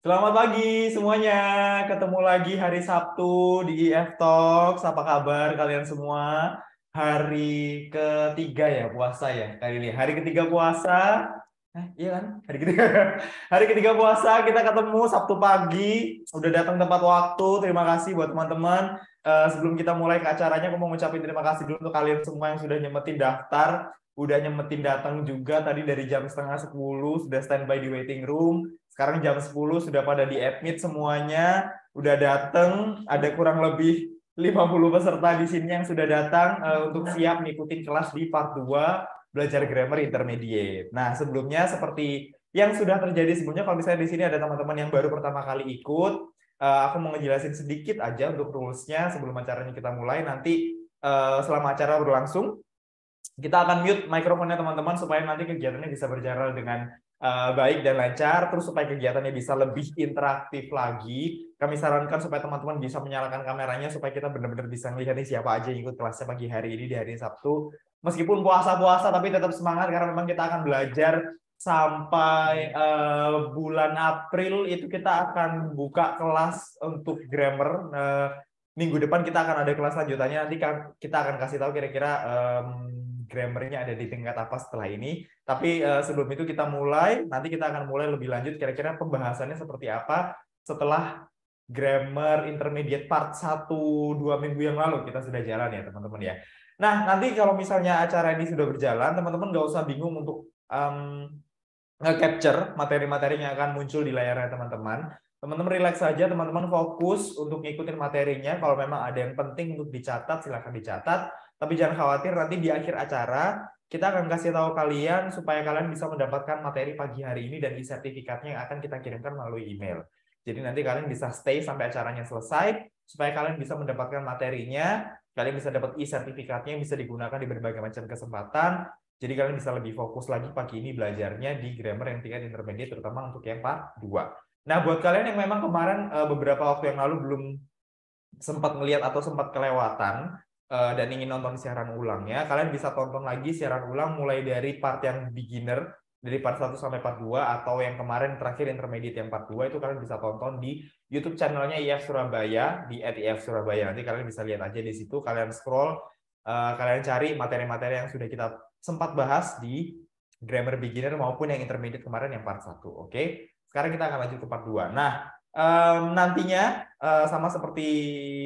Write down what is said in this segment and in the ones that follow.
Selamat pagi semuanya, ketemu lagi hari Sabtu di IF Talks. Apa kabar kalian semua? Hari ketiga ya puasa ya kali ini. Hari ketiga puasa, iya kan? Hari ketiga, hari ketiga puasa kita ketemu Sabtu pagi. Udah datang tepat waktu. Terima kasih buat teman-teman. Sebelum kita mulai ke acaranya, aku mau ngucapin terima kasih dulu untuk kalian semua yang sudah nyempetin daftar, udah nyempetin datang juga tadi dari jam setengah 10 sudah standby di waiting room. Sekarang jam 10 sudah pada di-admit semuanya, udah datang, ada kurang lebih 50 peserta di sini yang sudah datang untuk siap ngikutin kelas di part 2 belajar grammar intermediate. Nah, sebelumnya seperti yang sudah terjadi sebelumnya, kalau misalnya di sini ada teman-teman yang baru pertama kali ikut, aku mau ngejelasin sedikit aja untuk rules-nya sebelum acaranya kita mulai. Nanti selama acara berlangsung, kita akan mute mikrofonnya teman-teman supaya nanti kegiatannya bisa berjalan dengan baik dan lancar, terus supaya kegiatannya bisa lebih interaktif lagi. Kami sarankan supaya teman-teman bisa menyalakan kameranya supaya kita benar-benar bisa melihat nih siapa aja yang ikut kelasnya pagi hari ini di hari Sabtu. Meskipun puasa-puasa tapi tetap semangat karena memang kita akan belajar sampai bulan April itu kita akan buka kelas untuk grammar. Minggu depan kita akan ada kelas lanjutannya, nanti kita akan kasih tahu kira-kira grammarnya ada di tingkat apa setelah ini. Tapi sebelum itu kita mulai, nanti kita akan mulai lebih lanjut kira-kira pembahasannya seperti apa setelah grammar intermediate part 1 2 minggu yang lalu kita sudah jalan ya teman-teman ya. Nah, nanti kalau misalnya acara ini sudah berjalan, teman-teman nggak usah bingung untuk nge-capture materi-materi yang akan muncul di layarnya teman-teman. Teman-teman relax saja, teman-teman fokus untuk ngikutin materinya. Kalau memang ada yang penting untuk dicatat, silahkan dicatat. Tapi jangan khawatir, nanti di akhir acara kita akan kasih tahu kalian supaya kalian bisa mendapatkan materi pagi hari ini dan e-sertifikatnya yang akan kita kirimkan melalui email. Jadi nanti kalian bisa stay sampai acaranya selesai supaya kalian bisa mendapatkan materinya, kalian bisa dapat e-sertifikatnya yang bisa digunakan di berbagai macam kesempatan. Jadi kalian bisa lebih fokus lagi pagi ini belajarnya di grammar yang tingkat intermediate, terutama untuk yang part 2. Nah, buat kalian yang memang kemarin beberapa waktu yang lalu belum sempat melihat atau sempat kelewatan dan ingin nonton siaran ulangnya, kalian bisa tonton lagi siaran ulang mulai dari part yang beginner, dari part 1 sampai part 2, atau yang kemarin terakhir intermediate yang part 2, itu kalian bisa tonton di YouTube channelnya IF Surabaya, di @IF Surabaya. Nanti kalian bisa lihat aja di situ, kalian scroll, kalian cari materi-materi yang sudah kita sempat bahas di grammar beginner maupun yang intermediate kemarin yang part 1. Oke? Sekarang kita akan lanjut ke part 2. Nah, nantinya sama seperti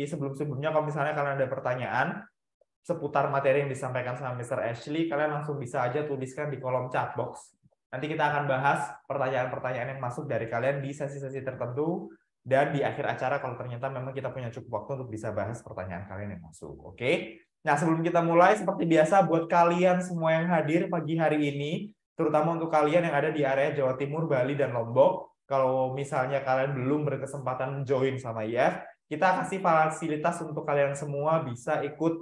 sebelum-sebelumnya, kalau misalnya kalian ada pertanyaan seputar materi yang disampaikan sama Mr. Ashley, kalian langsung bisa aja tuliskan di kolom chat box. Nanti kita akan bahas pertanyaan-pertanyaan yang masuk dari kalian di sesi-sesi tertentu, dan di akhir acara kalau ternyata memang kita punya cukup waktu untuk bisa bahas pertanyaan kalian yang masuk. Oke? Nah, sebelum kita mulai, seperti biasa buat kalian semua yang hadir pagi hari ini, terutama untuk kalian yang ada di area Jawa Timur, Bali, dan Lombok, kalau misalnya kalian belum berkesempatan join sama IF, kita kasih fasilitas untuk kalian semua bisa ikut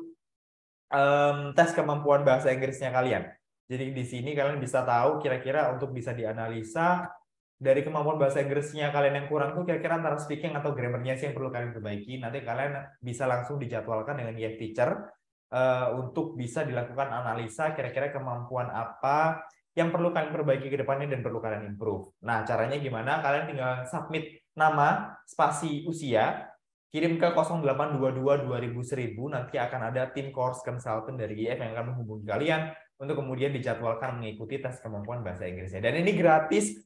tes kemampuan bahasa Inggrisnya kalian. Jadi di sini kalian bisa tahu kira-kira untuk bisa dianalisa dari kemampuan bahasa Inggrisnya kalian yang kurang tuh kira-kira antara speaking atau grammarnya sih yang perlu kalian perbaiki. Nanti kalian bisa langsung dijadwalkan dengan IF Teacher untuk bisa dilakukan analisa kira-kira kemampuan apa yang perlu kalian perbaiki ke depannya dan perlu kalian improve. Nah, caranya gimana? Kalian tinggal submit nama, spasi usia, kirim ke 0822 2000 nanti akan ada tim course consultant dari IF yang akan menghubungi kalian untuk kemudian dijadwalkan mengikuti tes kemampuan bahasa Inggrisnya. Dan ini gratis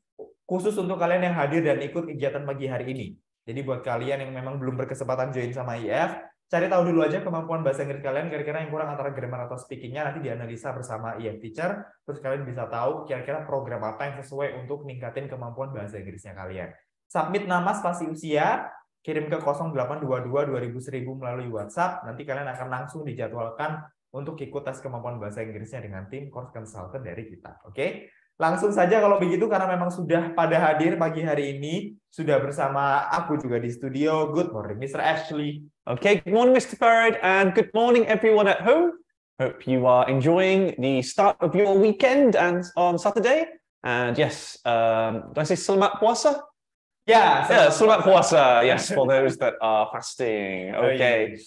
khusus untuk kalian yang hadir dan ikut kegiatan pagi hari ini. Jadi buat kalian yang memang belum berkesempatan join sama IF, cari tahu dulu aja kemampuan bahasa Inggris kalian, kira-kira yang kurang antara grammar atau speakingnya, nanti dianalisa bersama IF Teacher, terus kalian bisa tahu kira-kira program apa yang sesuai untuk ningkatin kemampuan bahasa Inggrisnya kalian. Submit nama, spasi usia, kirim ke 0822 2000 melalui WhatsApp, nanti kalian akan langsung dijadwalkan untuk ikut tes kemampuan bahasa Inggrisnya dengan tim course consultant dari kita. Oke? Langsung saja kalau begitu, karena memang sudah pada hadir pagi hari ini, sudah bersama aku juga di studio. Good morning, Mr. Ashley. Okay, good morning, Mr. Farid, and good morning, everyone at home. Hope you are enjoying the start of your weekend and on Saturday. And yes, do I say selamat puasa? Yeah, selamat puasa. Yes, for those that are fasting. Okay.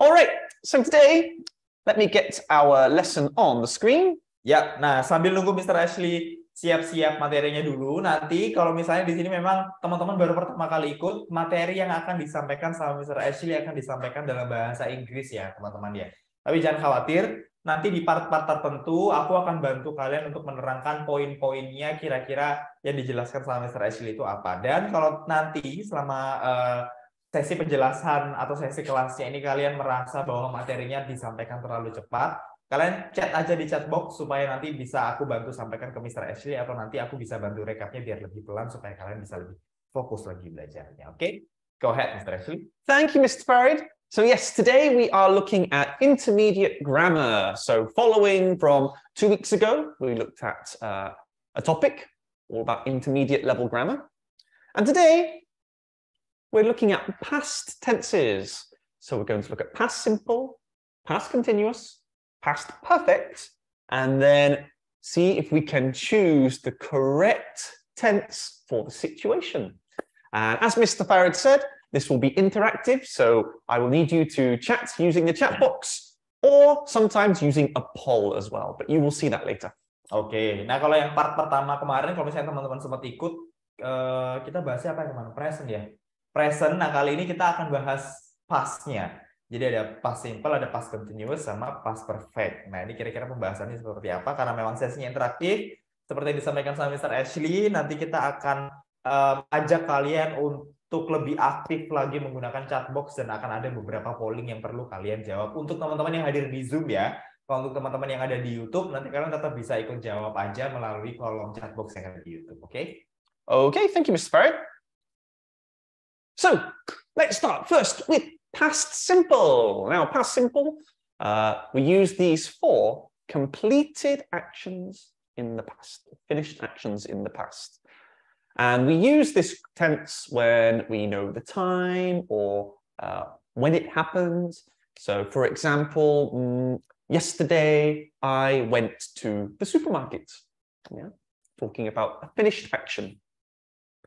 All right. So today, let me get our lesson on the screen. Ya, nah sambil nunggu Mr. Ashley siap-siap materinya dulu. Nanti kalau misalnya di sini memang teman-teman baru pertama kali ikut, materi yang akan disampaikan sama Mr. Ashley akan disampaikan dalam bahasa Inggris ya, teman-teman ya. Tapi jangan khawatir, nanti di part-part tertentu aku akan bantu kalian untuk menerangkan poin-poinnya kira-kira yang dijelaskan sama Mr. Ashley itu apa. Dan kalau nanti selama sesi penjelasan atau sesi kelasnya ini kalian merasa bahwa materinya disampaikan terlalu cepat, kalian chat aja di chat box supaya nanti bisa aku bantu sampaikan ke Mr. Ashley atau nanti aku bisa bantu recapnya biar lebih pelan supaya kalian bisa lebih fokus lagi belajarnya. Oke? Go ahead, Mr. Ashley. Thank you, Mr. Farid. So yes, today we are looking at intermediate grammar. So following from 2 weeks ago, we looked at a topic all about intermediate level grammar. And today, we're looking at past tenses. So we're going to look at past simple, past continuous, past perfect, and then see if we can choose the correct tense for the situation. And as Mr. Farid said, this will be interactive, so I will need you to chat using the chat box or sometimes using a poll as well, but you will see that later. Oke, nah kalau yang part pertama kemarin, kalau misalnya teman-teman sempat ikut, kita bahasnya apa ya teman? Present ya? Present, nah kali ini kita akan bahas past-nya. Jadi ada past simple, ada past continuous, sama past perfect. Nah ini kira-kira pembahasannya seperti apa? Karena memang sesinya interaktif, seperti yang disampaikan sama Mr. Ashley, nanti kita akan ajak kalian untuk lebih aktif lagi menggunakan chat box dan akan ada beberapa polling yang perlu kalian jawab. Untuk teman-teman yang hadir di Zoom ya, kalau untuk teman-teman yang ada di YouTube, nanti kalian tetap bisa ikut jawab aja melalui kolom chat box yang ada di YouTube, oke? Okay, thank you, Mr. Farid. So, let's start first with past simple. Now, past simple, we use these for completed actions in the past, finished actions in the past. And we use this tense when we know the time or when it happens. So, for example, yesterday I went to the supermarket. Yeah, talking about a finished action.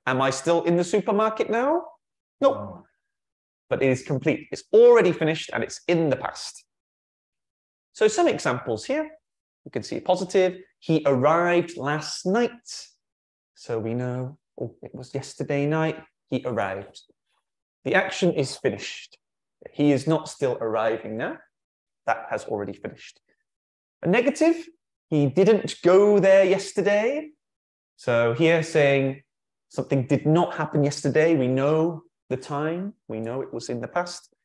Am I still in the supermarket now? No, but it is complete. It's already finished and it's in the past. So some examples here. You can see positive. He arrived last night. So we know, oh, it was yesterday night. He arrived. The action is finished. He is not still arriving now. That has already finished. A negative, he didn't go there yesterday. So here saying something did not happen yesterday. We know the time. We know it was in the past.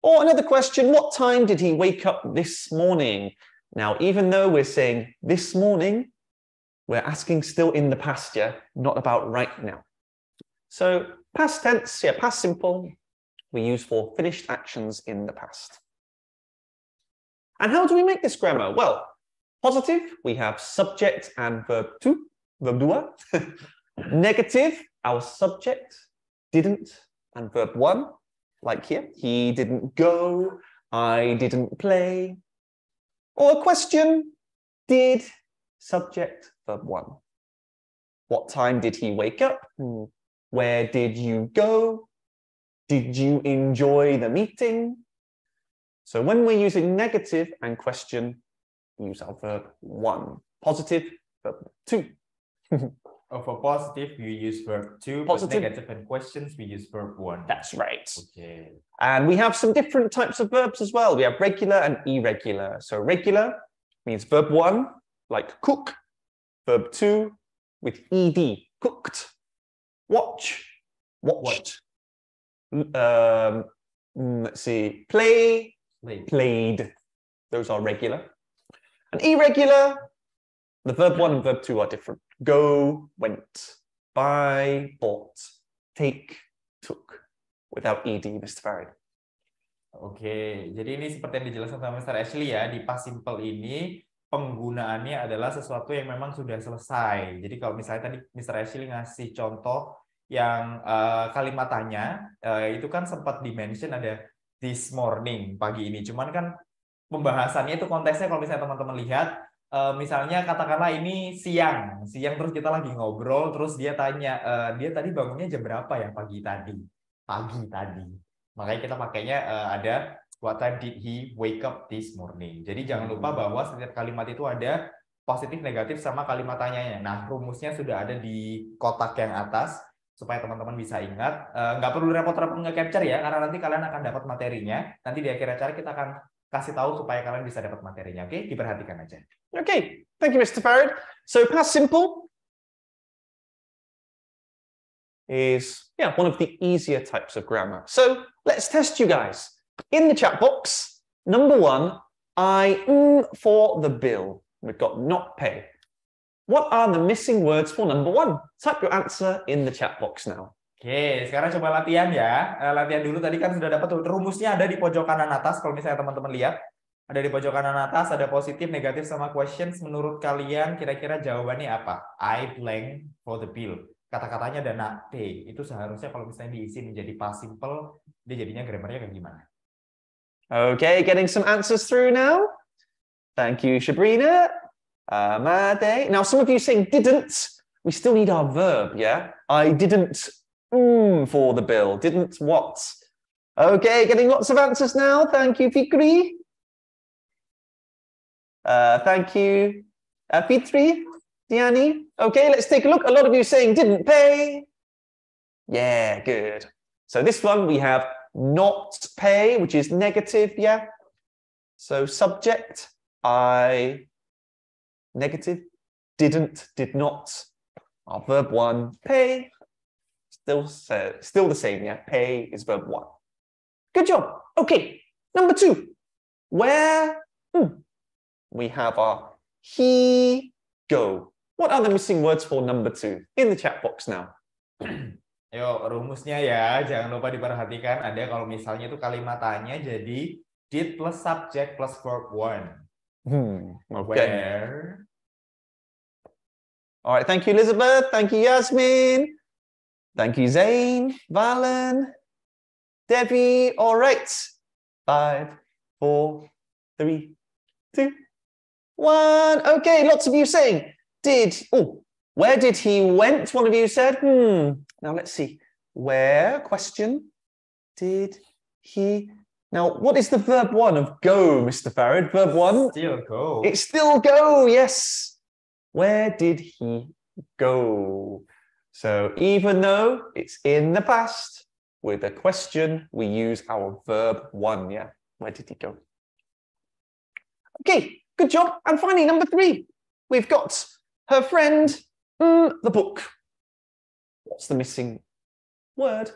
Or another question, what time did he wake up this morning? Now, even though we're saying this morning, we're asking still in the past, yeah, not about right now. So past tense, yeah, past simple, we use for finished actions in the past. And how do we make this grammar? Well, positive, we have subject and verb to, verb dua. Negative, our subject didn't and verb one, like here. He didn't go, I didn't play. Or a question, did, subject, verb one. What time did he wake up? Where did you go? Did you enjoy the meeting? So when we're using negative and question, we use our verb one. Positive, verb two. For positive, you use verb two. Positive. But negative and questions, we use verb one. That's right. Okay. And we have some different types of verbs as well. We have regular and irregular. So regular means verb one, like cook. Verb two with ed, cooked. Watch, watched. Let's see, play, played. Those are regular. And irregular, the verb one and verb two are different. Go, went. Buy, bought. Take, took. Without ed, Mr. Farid. Oke, jadi ini seperti yang dijelaskan sama Mr. Ashley ya, di past simple ini penggunaannya adalah sesuatu yang memang sudah selesai. Jadi kalau misalnya tadi Mr. Ashley ngasih contoh yang kalimat tanya, itu kan sempat di-mention ada this morning, pagi ini. Cuman kan pembahasannya itu konteksnya kalau misalnya teman-teman lihat, misalnya katakanlah ini siang terus kita lagi ngobrol, terus dia tanya, dia tadi bangunnya jam berapa ya pagi tadi. Makanya kita pakainya ada what time did he wake up this morning. Jadi jangan lupa bahwa setiap kalimat itu ada positif, negatif, sama kalimat tanyanya. Nah, rumusnya sudah ada di kotak yang atas, supaya teman-teman bisa ingat. Nggak perlu repot-repot nge-capture ya, karena nanti kalian akan dapat materinya. Nanti di akhir acara kita akan kasih tahu supaya kalian bisa dapat materinya. Oke, diperhatikan aja. Okay, thank you, Mr. Farad. So past simple is, yeah, one of the easier types of grammar. So let's test you guys. In the chat box, number 1, I for the bill. We've got not pay. What are the missing words for number 1? Type your answer in the chat box now. Oke, sekarang coba latihan ya. Latihan dulu, tadi kan sudah dapat rumusnya ada di pojok kanan atas. Kalau misalnya teman-teman lihat, ada di pojok kanan atas, ada positif, negatif, sama questions. Menurut kalian kira-kira jawabannya apa? I blank for the bill. Kata-katanya ada not pay. Itu seharusnya kalau misalnya diisi menjadi past simple, dia jadinya grammarnya kayak gimana? Okay, getting some answers through now. Thank you, Sabrina. Made. Now, some of you saying didn't. We still need our verb, yeah? I didn't for the bill. Didn't what? Okay, getting lots of answers now. Thank you, Fikri. Thank you, Fitri, Diani. Okay, let's take a look. A lot of you saying didn't pay. Yeah, good. So this one we have not pay, which is negative, yeah? So subject, I, negative, didn't, did not. Our verb 1, pay, still the same, yeah? Pay is verb 1. Good job. Okay, number 2. Where we have our he, go. What are the missing words for number 2? In the chat box now. Yuk, rumusnya ya, jangan lupa diperhatikan. Ada kalau misalnya itu kalimat tanya jadi did plus subject plus verb 1. Okay. Where. All right, thank you, Elizabeth. Thank you, Yasmin. Thank you, Zain, Valen, Debbie. All right. 5, 4, 3, 2, 1. Okay, lots of you saying did. Oh, where did he went? One of you said. Now let's see. Where? Question. Did he? Now, what is the verb 1 of go, Mr. Farad? Verb 1? Still go. It's still go, yes. Where did he go? So even though it's in the past, with a question, we use our verb 1, yeah? Where did he go? Okay, good job. And finally, number 3. We've got her friend, the book. What's the missing word?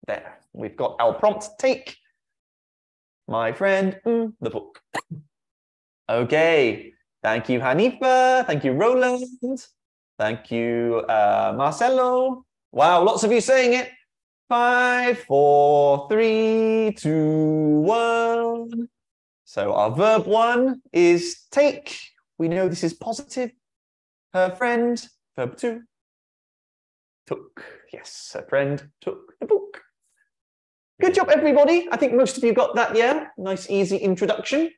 There. We've got our prompt, take my friend, the book. Okay. Thank you, Hanifa. Thank you, Roland. Thank you, Marcelo. Wow, lots of you saying it. 5, 4, 3, 2, 1. So our verb 1 is take. We know this is positive. Her friend, verb 2. Took. Yes, her friend took the book. Good job, everybody. I think most of you got that, yeah? Nice, easy introduction.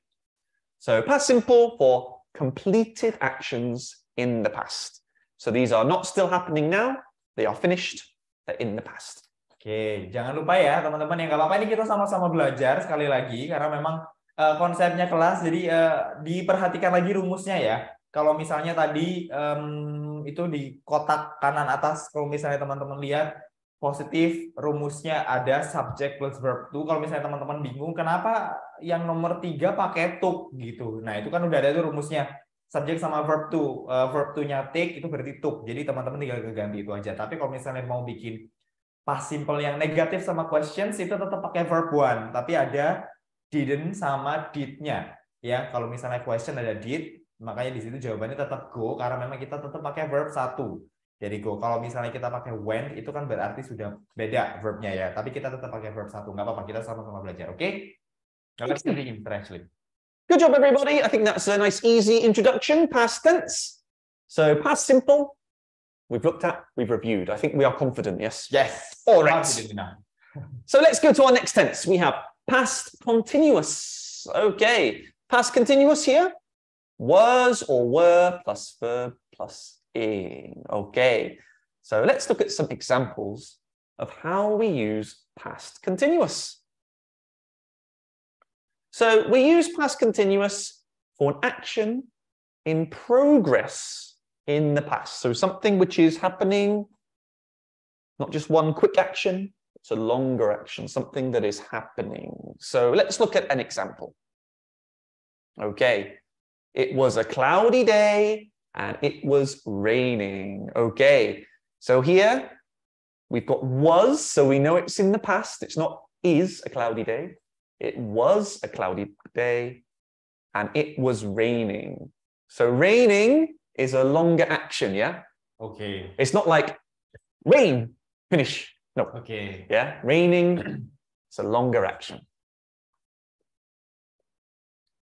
So past simple for completed actions in the past. So these are not still happening now. They are finished. They're in the past. Oke, jangan lupa ya teman-teman, yang nggak apa-apa ini kita sama-sama belajar sekali lagi karena memang konsepnya kelas, jadi diperhatikan lagi rumusnya ya. Kalau misalnya tadi itu di kotak kanan atas, kalau misalnya teman-teman lihat positif, rumusnya ada subject plus verb to. Kalau misalnya teman-teman bingung kenapa yang nomor 3 pakai took gitu. Nah, itu kan udah ada tuh rumusnya. Subject sama verb to. Verb to-nya take itu berarti took. Jadi teman-teman tinggal ganti itu aja. Tapi kalau misalnya mau bikin past simple yang negatif sama questions itu tetap pakai verb 1. Tapi ada didn't sama did-nya. Ya, kalau misalnya question ada did, makanya di situ jawabannya tetap go karena memang kita tetap pakai verb 1. Jadi go. Kalau misalnya kita pakai went itu kan berarti sudah beda verbnya ya. Tapi kita tetap pakai verb 1. Nggak apa-apa, kita sama-sama belajar. Oke? Okay? Now let's continue, Mr. Ashley. Good job, everybody. I think that's a nice, easy introduction. Past tense. So past simple, we've looked at, we've reviewed. I think we are confident, yes? Yes. All right. So let's go to our next tense. We have past continuous. Okay. Past continuous here. Was or were plus verb plus in. Okay. So let's look at some examples of how we use past continuous. So we use past continuous for an action in progress in the past. So something which is happening, not just one quick action, it's a longer action, something that is happening. So let's look at an example. Okay, it was a cloudy day and it was raining. Okay, so here we've got was, so we know it's in the past. It's not is a cloudy day. It was a cloudy day and it was raining. So raining is a longer action, yeah? Okay. It's not like rain, finish. No. Okay. Yeah, raining, it's a longer action.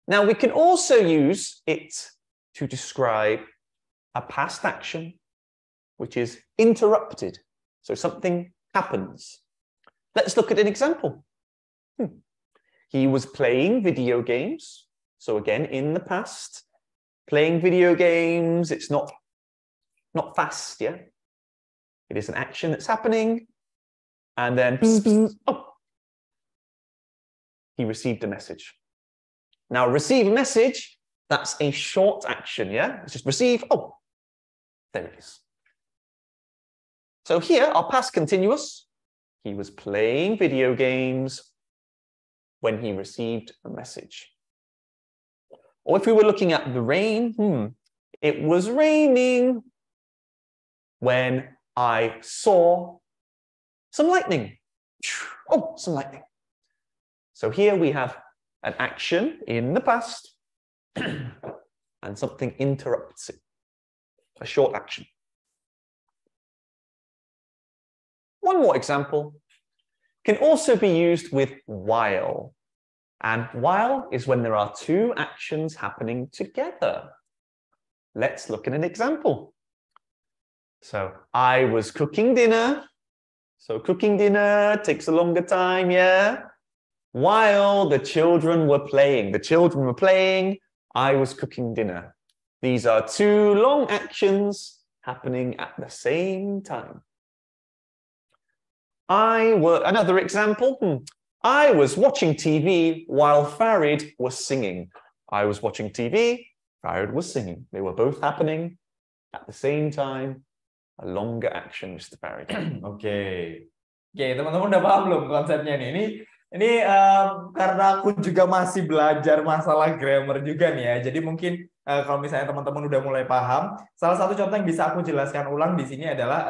Now we can also use it to describe a past action, which is interrupted. So something happens. Let's look at an example. He was playing video games. So again, in the past, playing video games, it's not fast, yeah? It is an action that's happening. And then, oh, he received a message. Now, receive a message, that's a short action, yeah? It's just receive, oh, there it is. So here, our past continuous, he was playing video games when he received a message. Or if we were looking at the rain, it was raining when I saw some lightning. Oh, some lightning. So here we have an action in the past and something interrupts it. A short action. One more example can also be used with while. And while is when there are two actions happening together. Let's look at an example. So I was cooking dinner. So cooking dinner takes a longer time, yeah? While the children were playing. The children were playing, I was cooking dinner. These are two long actions happening at the same time. Another example. I was watching TV while Farid was singing. I was watching TV, Farid was singing. They were both happening at the same time. A longer action, Mr. Farid. Oke, teman-teman udah paham belum konsepnya nih? Ini karena aku juga masih belajar masalah grammar juga nih ya. Jadi mungkin kalau misalnya teman-teman udah mulai paham, salah satu contoh yang bisa aku jelaskan ulang di sini adalah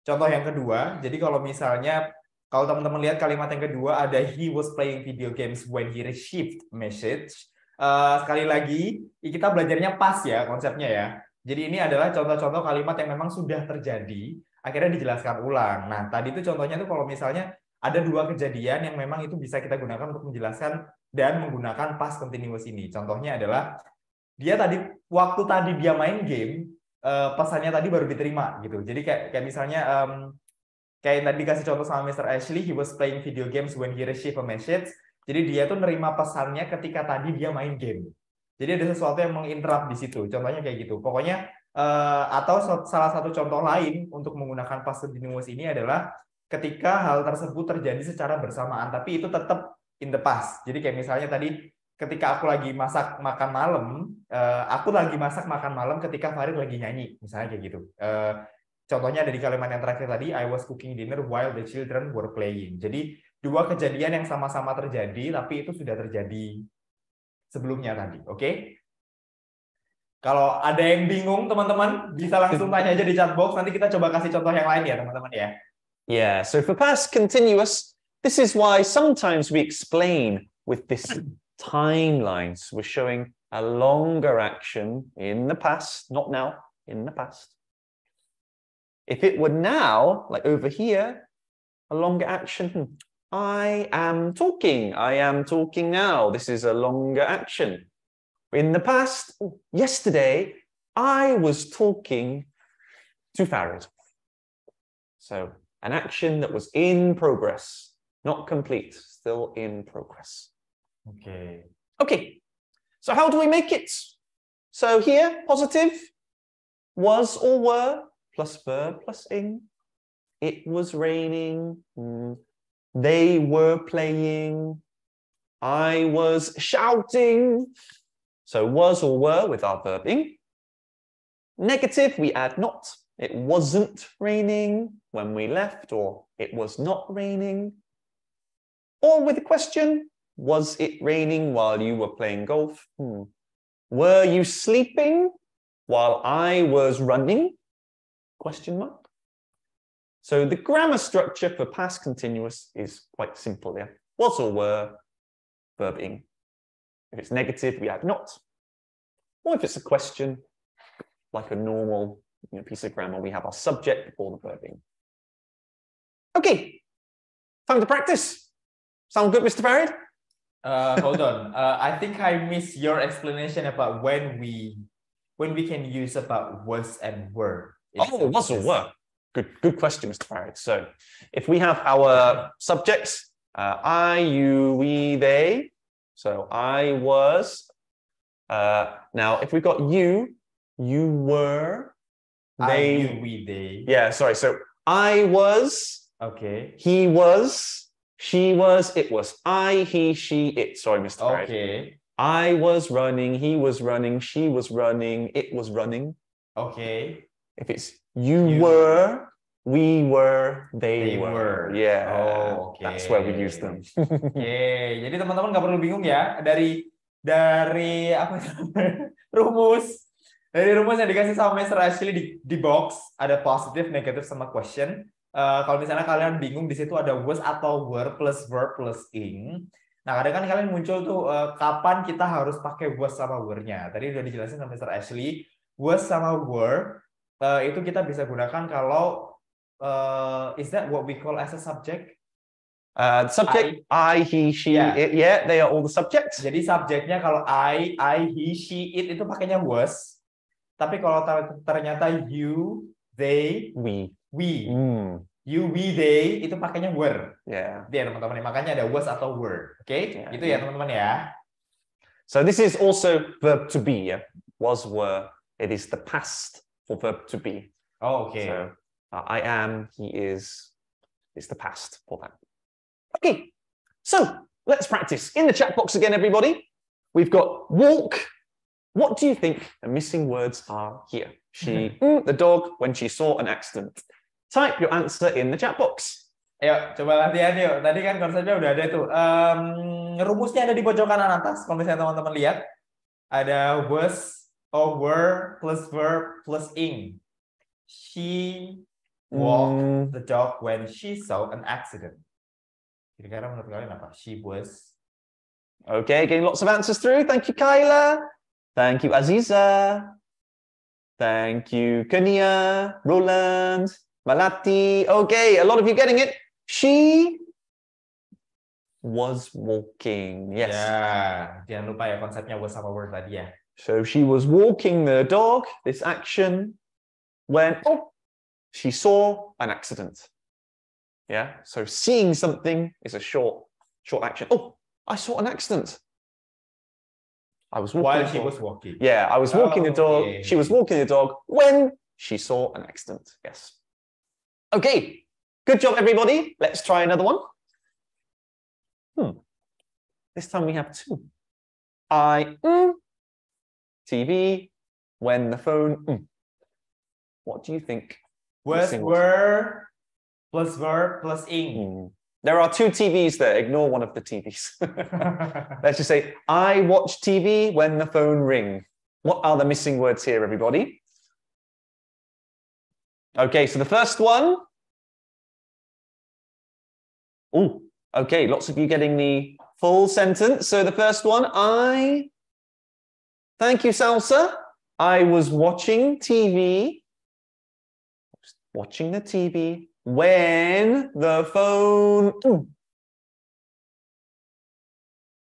contoh yang kedua. Jadi kalau misalnya kalau teman-teman lihat kalimat yang kedua ada he was playing video games when he received message. Sekali lagi kita belajarnya pas ya konsepnya ya. Jadi ini adalah contoh-contoh kalimat yang memang sudah terjadi, akhirnya dijelaskan ulang. Nah, tadi itu contohnya tuh kalau misalnya ada dua kejadian yang memang itu bisa kita gunakan untuk menjelaskan dan menggunakan past continuous ini. Contohnya adalah waktu tadi dia main game, pesannya tadi baru diterima gitu. Jadi kayak misalnya kayak tadi dikasih contoh sama Mr. Ashley, he was playing video games when he received a message. Jadi dia tuh nerima pesannya ketika tadi dia main game. Jadi ada sesuatu yang menginterrupt di situ. Contohnya kayak gitu. Pokoknya atau salah satu contoh lain untuk menggunakan past continuous ini adalah ketika hal tersebut terjadi secara bersamaan, tapi itu tetap in the past. Jadi kayak misalnya tadi ketika aku lagi masak makan malam, ketika Farid lagi nyanyi, misalnya kayak gitu. Contohnya ada di kalimat yang terakhir tadi, I was cooking dinner while the children were playing. Jadi dua kejadian yang sama-sama terjadi, tapi itu sudah terjadi sebelumnya tadi, oke? Kalau ada yang bingung, teman-teman, bisa langsung tanya aja di chat box. Nanti kita coba kasih contoh yang lain ya, teman-teman ya. Yeah, so for past continuous, this is why sometimes we explain with this timeline. So we're showing a longer action in the past, not now, in the past. If it were now, like over here, a longer action, I am talking now. This is a longer action. In the past, yesterday, I was talking to Farid. So an action that was in progress, not complete, still in progress. Okay, so how do we make it? So here, positive, was or were, plus verb, plus ing. It was raining. They were playing. I was shouting. So was or were with our verb ing. Negative, we add not. It wasn't raining when we left, or it was not raining. Or with a question, was it raining while you were playing golf? Were you sleeping while I was running? Question mark. So the grammar structure for past continuous is quite simple there. Was or were, verb ing. If it's negative, we add not. Or if it's a question, like a normal piece of grammar, we have our subject before the verb ing. Okay, time to practice. Sound good, Mr. Farid? Hold on. I think I missed your explanation about when we can use about was and were. Oh, was or were. Good question, Mr. Farid. So if we have our subjects, I, you, we, they. So I was. Now, if we've got you were. They. I, you, we, they. Yeah, sorry. So I was. Okay. He was. She was. It was. I, he, she, it. Sorry, Mr. Farid. Okay. I was running. He was running. She was running. It was running. Okay. If it's you were, we were, they were. Yeah. Oh, okay. That's where we use them. Okay. Jadi teman-teman nggak perlu bingung ya dari apa rumus. Dari rumus yang dikasih sama Mr. Ashley di box ada positif, negatif sama question. Kalau misalnya kalian bingung di situ ada was atau were plus verb plus ing. Nah, kadang kan kalian muncul tuh kapan kita harus pakai was sama were-nya. Tadi udah dijelasin sama Mr. Ashley, was sama were itu kita bisa gunakan kalau is that what we call as a subject? Subject, I, he, she, it. Yeah, they are all the subjects. Jadi subjeknya kalau I, he, she, it itu pakainya was. Tapi kalau ternyata you, they, we. You, we, they itu pakainya were. Yeah. Dia teman-teman, makanya ada was atau were. Oke, okay? Itu ya teman-teman ya. So this is also verb to be. Yeah? Was, were. It is the past for verb to be. Oh, okay. So I am, he is. It's the past for that. Okay. So let's practice. In the chat box again, everybody. We've got walk. What do you think the missing words are here? She, the dog, when she saw an accident. Type your answer in the chat box. Ayo, coba latihan yuk. Tadi kan konsepnya udah ada tuh. Rumusnya ada di pojok kanan atas. Kalau misalnya teman-teman lihat, ada was or were plus verb plus ing. She walked the dog when she saw an accident. Kira-kira menurut kalian apa? She was. Okay, getting lots of answers through. Thank you, Kyla. Thank you, Aziza. Thank you, Kania, Roland, Malati. Okay, a lot of you getting it. She was walking. Yes. Ya, jangan lupa ya konsepnya was sama were tadi ya. So she was walking the dog, this action, when she saw an accident. Yeah, so seeing something is a short action. Oh, I saw an accident. I was walking while she was walking. Yeah, I was walking the dog. Okay. She was walking the dog when she saw an accident. Yes. Okay. Good job, everybody. Let's try another one. This time we have two. I TV when the phone. What do you think? Was, were plus verb plus ing. There are two TVs there. Ignore one of the TVs. Let's just say, I watch TV when the phone rings. What are the missing words here, everybody? Okay, so the first one. Oh, okay, lots of you getting the full sentence. So the first one, thank you, Salsa. I was watching TV. Watching the TV. When the phone.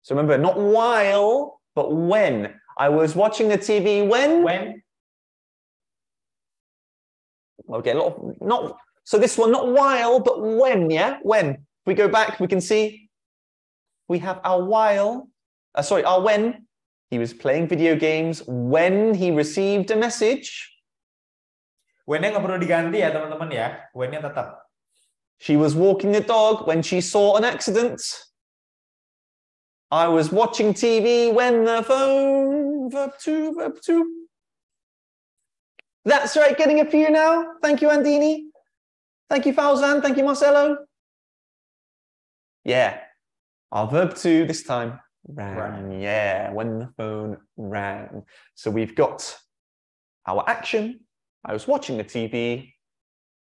So remember, not while, but when. I was watching the TV when. When. Okay, so this one, not while, but when, yeah? When. If we go back, we can see we have our while. Our when. He was playing video games when he received a message. When-nya nggak perlu diganti ya teman-teman ya. When-nya tetap. She was walking the dog when she saw an accident. I was watching TV when the phone. verb 2, verb 2. That's right, getting a few now. Thank you, Andini. Thank you, Fauzan. Thank you, Marcelo. Yeah, our verb 2 this time rang. Yeah, when the phone rang. So we've got our action. I was watching the TV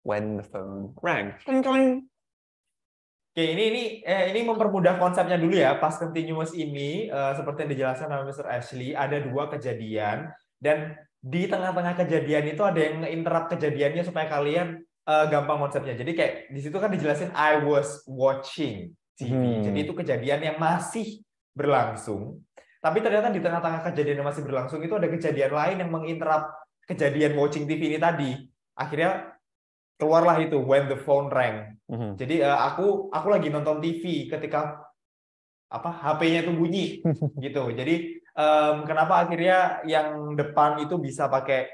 when the phone rang. Cling, cling. Oke, ini mempermudah konsepnya dulu ya. Past continuous ini seperti yang dijelaskan oleh Mr. Ashley, ada dua kejadian dan di tengah-tengah kejadian itu ada yang nge-interrupt kejadiannya supaya kalian gampang konsepnya. Jadi kayak di situ kan dijelasin I was watching TV. Jadi itu kejadian yang masih berlangsung. Tapi ternyata di tengah-tengah kejadian yang masih berlangsung itu ada kejadian lain yang menginterrupt kejadian watching TV ini tadi. Akhirnya keluarlah itu when the phone rang. Jadi aku lagi nonton TV ketika HP-nya itu bunyi gitu. Jadi kenapa akhirnya yang depan itu bisa pakai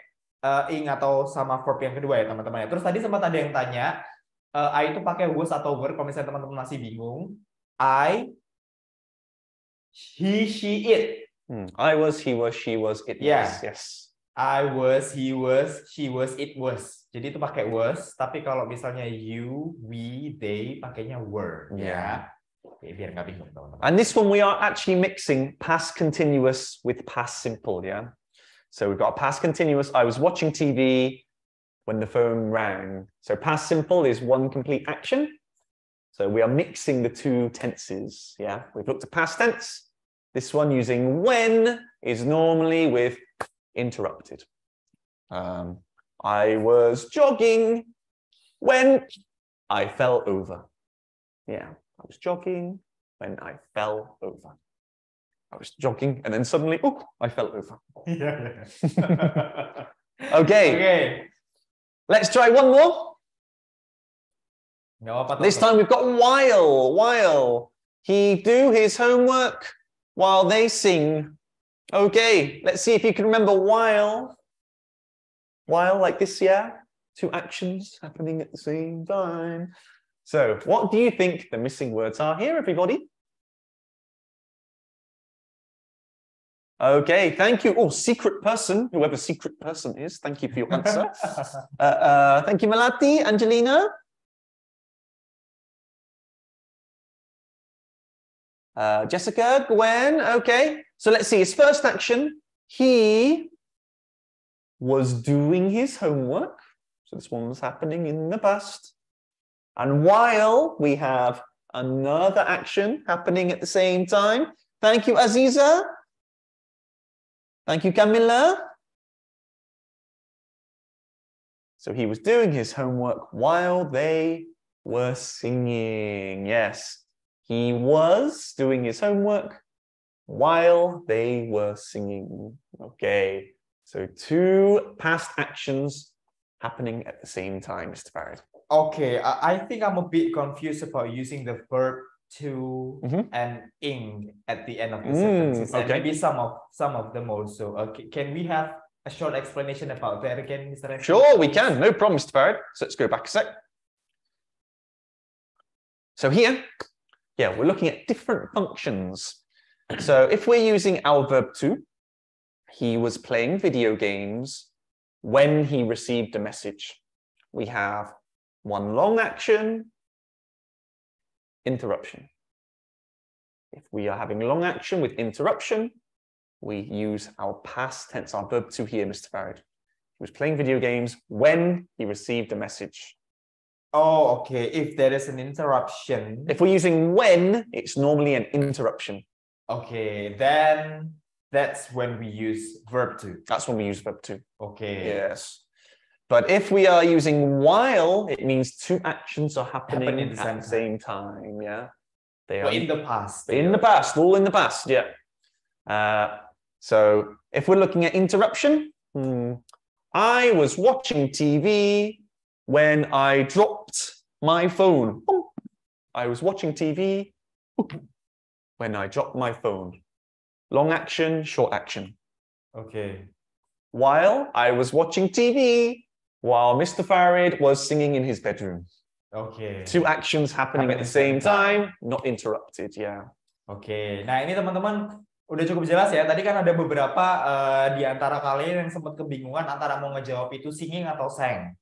ing atau sama verb yang kedua ya teman-teman. Terus tadi sempat ada yang tanya I itu pakai was atau were kalau misalnya teman-teman masih bingung. I, he, she, it. I was, he was, she was, it was. Yes. I was, he was, she was, it was. Jadi itu pakai was, tapi kalau misalnya you, we, they pakainya were. Ya. Oke, biar nggak bingung teman-teman. And this one we are actually mixing past continuous with past simple, yeah? So we've got a past continuous. I was watching TV when the phone rang. So past simple is one complete action. So we are mixing the two tenses, yeah? We've looked at past tense. This one using when is normally with interrupted. I was jogging when I fell over. Yeah, I was jogging when I fell over. I was jogging and then suddenly, oh, I fell over. Okay. Let's try one more. This time we've got while. While he do his homework while they sing. Okay, let's see if you can remember while. While like this, yeah? Two actions happening at the same time. So what do you think the missing words are here, everybody? Okay, thank you. Oh, secret person, whoever secret person is, thank you for your answer. Thank you, Melati, Angelina. Jessica, Gwen, okay. So let's see, his first action, he was doing his homework. So this one was happening in the past. And while we have another action happening at the same time. Thank you, Aziza. Thank you, Camilla. So he was doing his homework while they were singing. Yes, he was doing his homework while they were singing. Okay, so two past actions happening at the same time, Mr. Farid. Okay, I think I'm a bit confused about using the verb to and ing at the end of the sentences. And maybe some of them also. Okay, can we have a short explanation about that again, Mr. Renfrew? Sure, we can. No problem, Mr. Farid. So let's go back a sec. So here, yeah, we're looking at different functions. So if we're using our verb to, he was playing video games when he received a message. We have one long action, interruption. If we are having long action with interruption, we use our past tense, our verb to here, Mr. Farid. He was playing video games when he received a message. Oh, okay. If there is an interruption. If we're using when, it's normally an interruption. Okay, then that's when we use verb to. That's when we use verb to. Okay. Yes. But if we are using while, it means two actions are happening at the same time. Yeah. They are in the past. In the past, all in the past, yeah. So if we're looking at interruption, I was watching TV when I dropped my phone. I was watching TV when I dropped my phone. Long action, short action. Okay. While I was watching TV while Mr. Farid was singing in his bedroom. Okay. Two actions happening at the same time, not interrupted, yeah. Okay. Nah, ini teman-teman Udah cukup jelas ya. Tadi kan ada beberapa di antara kalian yang sempat kebingungan antara mau ngejawab itu singing atau sang.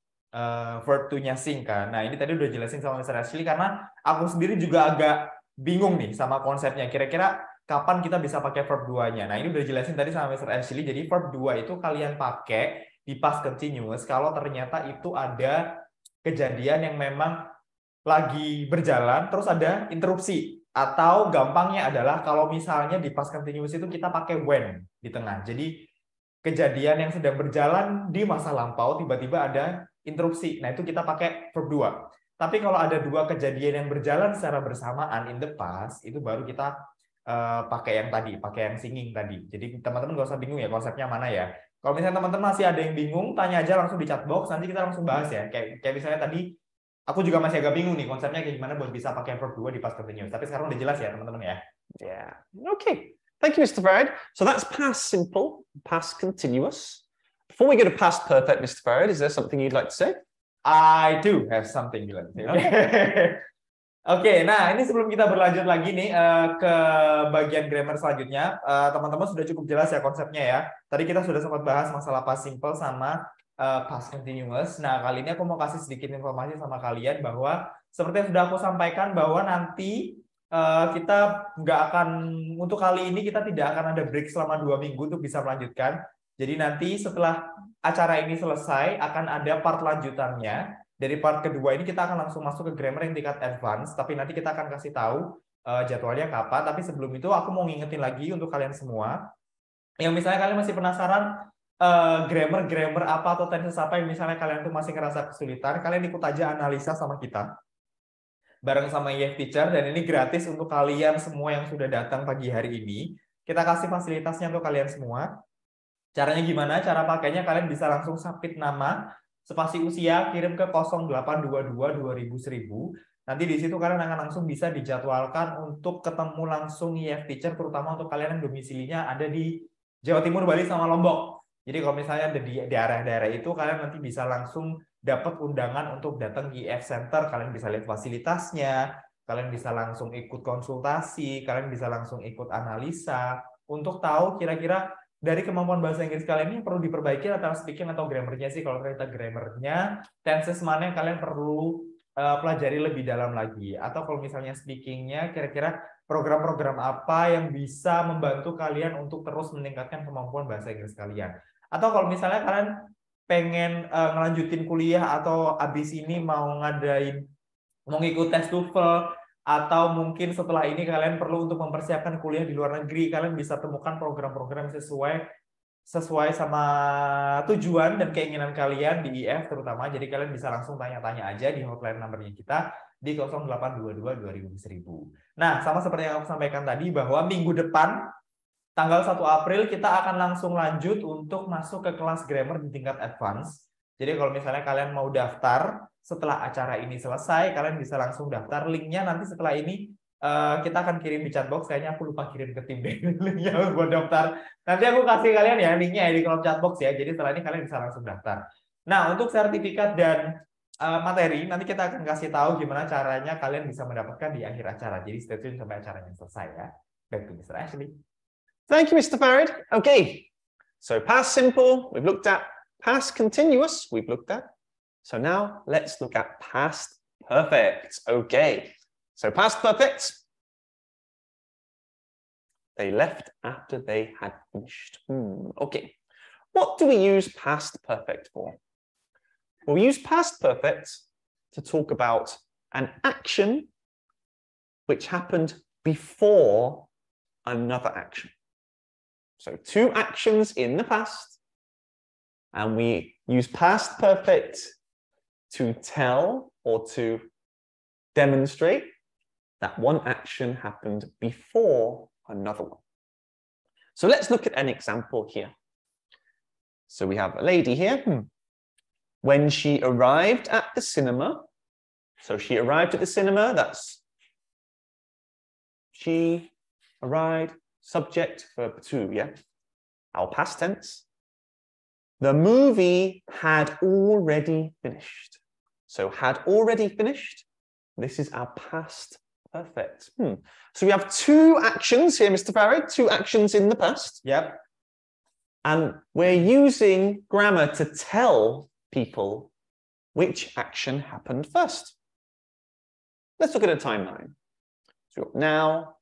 Verb to-nya sing kan. Nah, ini tadi udah jelasin sama Mr. Ashley karena aku sendiri juga agak bingung nih sama konsepnya. Kira-kira kapan kita bisa pakai verb 2-nya. Nah, ini udah jelasin tadi sama Mr. Ashley. Jadi verb 2 itu kalian pakai di past continuous kalau ternyata itu ada kejadian yang memang lagi berjalan terus ada interupsi. Atau gampangnya adalah kalau misalnya di past continuous itu kita pakai when di tengah. Jadi kejadian yang sedang berjalan di masa lampau tiba-tiba ada interupsi. Nah, itu kita pakai verb 2. Tapi kalau ada dua kejadian yang berjalan secara bersamaan in the past, itu baru kita pakai yang tadi, pakai yang singing tadi. Jadi teman-teman nggak usah bingung ya konsepnya mana ya. Kalau misalnya teman-teman masih ada yang bingung, tanya aja langsung di chat box, nanti kita langsung bahas ya. Kayak misalnya tadi aku juga masih agak bingung nih konsepnya kayak gimana buat bisa pakai verb 2 di past continuous. Tapi sekarang udah jelas ya teman-teman ya. Yeah. Okay. Thank you, Mr. Farad. So that's past simple, past continuous. Before we go to past perfect, Mr. Farad, is there something you'd like to say? I do have something to say. Oke, nah ini sebelum kita berlanjut lagi nih ke bagian grammar selanjutnya, teman-teman sudah cukup jelas ya konsepnya ya. Tadi kita sudah sempat bahas masalah past simple sama past continuous. Nah, kali ini aku mau kasih sedikit informasi sama kalian bahwa seperti yang sudah aku sampaikan bahwa nanti kita nggak akan, untuk kali ini kita tidak akan ada break selama 2 minggu untuk bisa melanjutkan. Jadi nanti setelah acara ini selesai akan ada part lanjutannya. Dari part kedua ini kita akan langsung masuk ke grammar yang tingkat advance, tapi nanti kita akan kasih tahu jadwalnya kapan. Tapi sebelum itu aku mau ngingetin lagi untuk kalian semua yang misalnya kalian masih penasaran grammar apa atau tenses apa yang misalnya kalian tuh masih ngerasa kesulitan, kalian ikut aja analisa sama kita bareng sama IF Teacher, dan ini gratis untuk kalian semua yang sudah datang pagi hari ini. Kita kasih fasilitasnya untuk kalian semua. Caranya gimana? Cara pakainya kalian bisa langsung submit nama, spasi usia, kirim ke 0822 2000 1000. Nanti di situ kalian akan langsung bisa dijadwalkan untuk ketemu langsung IF Teacher, terutama untuk kalian yang domisilinya ada di Jawa Timur, Bali, sama Lombok. Jadi kalau misalnya ada di daerah-daerah itu, kalian nanti bisa langsung dapat undangan untuk datang ke IF Center. Kalian bisa lihat fasilitasnya, kalian bisa langsung ikut konsultasi, kalian bisa langsung ikut analisa untuk tahu kira-kira dari kemampuan bahasa Inggris kalian ini perlu diperbaiki antara speaking atau grammarnya sih. Kalau ternyata grammarnya, tenses mana yang kalian perlu pelajari lebih dalam lagi. Atau kalau misalnya speakingnya, kira-kira program-program apa yang bisa membantu kalian untuk terus meningkatkan kemampuan bahasa Inggris kalian. Atau kalau misalnya kalian pengen ngelanjutin kuliah atau abis ini mau ngikut tes TOEFL, atau mungkin setelah ini kalian perlu untuk mempersiapkan kuliah di luar negeri, kalian bisa temukan program-program sesuai sama tujuan dan keinginan kalian di IF terutama. Jadi kalian bisa langsung tanya-tanya aja di hotline numbernya kita di 0822 2000 1000. Nah, sama seperti yang aku sampaikan tadi bahwa minggu depan tanggal 1 April kita akan langsung lanjut untuk masuk ke kelas grammar di tingkat advance. Jadi kalau misalnya kalian mau daftar setelah acara ini selesai, kalian bisa langsung daftar. Linknya nanti setelah ini kita akan kirim di chat box. Kayaknya aku lupa kirim ke tim deh linknya buat daftar. Nanti aku kasih kalian ya linknya di kolom chat box ya. Jadi setelah ini kalian bisa langsung daftar. Nah, untuk sertifikat dan materi nanti kita akan kasih tahu gimana caranya kalian bisa mendapatkan di akhir acara. Jadi stay tune sampai acaranya selesai ya. Back to Mr. Ashley. Thank you, Mr. Farad. Okay, so past simple, we've looked at. Past continuous, we've looked at. So now let's look at past perfect. Okay, so past perfect. They left after they had finished. Okay, what do we use past perfect for? We'll use past perfect to talk about an action which happened before another action. So two actions in the past, and we use past perfect to tell or to demonstrate that one action happened before another one. So let's look at an example here. So we have a lady here. When she arrived at the cinema, so she arrived at the cinema, that's she arrived, subject, verb 2, yeah? Our past tense. The movie had already finished. So had already finished, this is our past perfect. So we have two actions here, Mr. Farid, two actions in the past. Yep. And we're using grammar to tell people which action happened first. Let's look at a timeline. So now,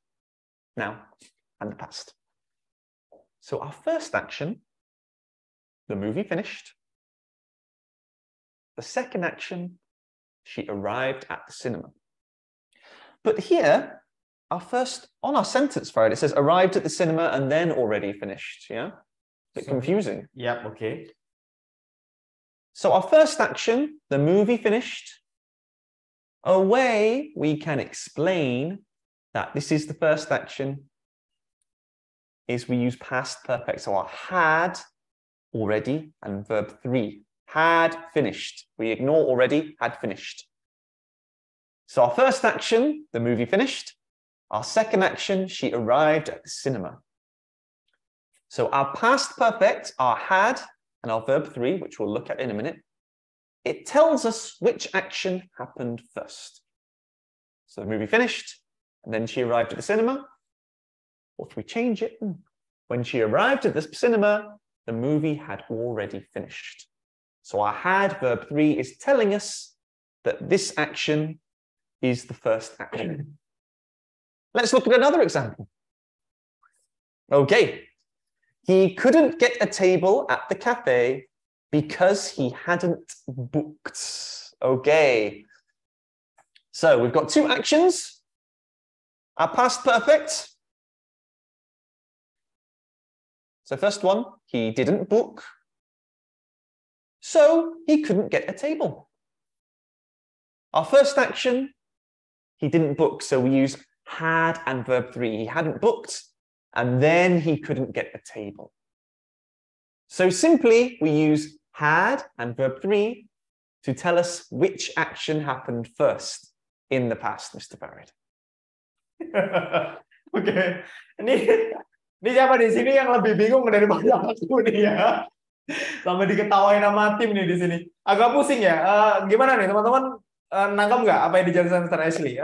and the past. So our first action, the movie finished. The second action, she arrived at the cinema. But here, on our sentence, Farid, it says arrived at the cinema and then already finished, yeah? Bit confusing. Yep, okay. So our first action, the movie finished. A way we can explain that this is the first action is we use past perfect. So our had, already, and verb 3. Had finished. We ignore already, had finished. So our first action, the movie finished. Our second action, she arrived at the cinema. So our past perfect, our had, and our verb 3, which we'll look at in a minute, it tells us which action happened first. So the movie finished, and then she arrived at the cinema. Or if we change it, when she arrived at the cinema, the movie had already finished. So our had, verb 3, is telling us that this action is the first action. Let's look at another example. Okay. He couldn't get a table at the cafe because he hadn't booked. Okay. So we've got two actions. Our past perfect. So first one, he didn't book. So he couldn't get a table. Our first action, he didn't book. So we use had and verb 3. He hadn't booked. And then he couldn't get a table. So simply, we use had and verb 3 to tell us which action happened first in the past, Mr. Farid. Oke. Ini siapa di sini yang lebih bingung daripada aku nih ya? Sampai diketawain sama tim nih di sini. Agak pusing ya. Gimana nih teman-teman? Nangkep nggak apa yang dijelaskan Mr. Ashley?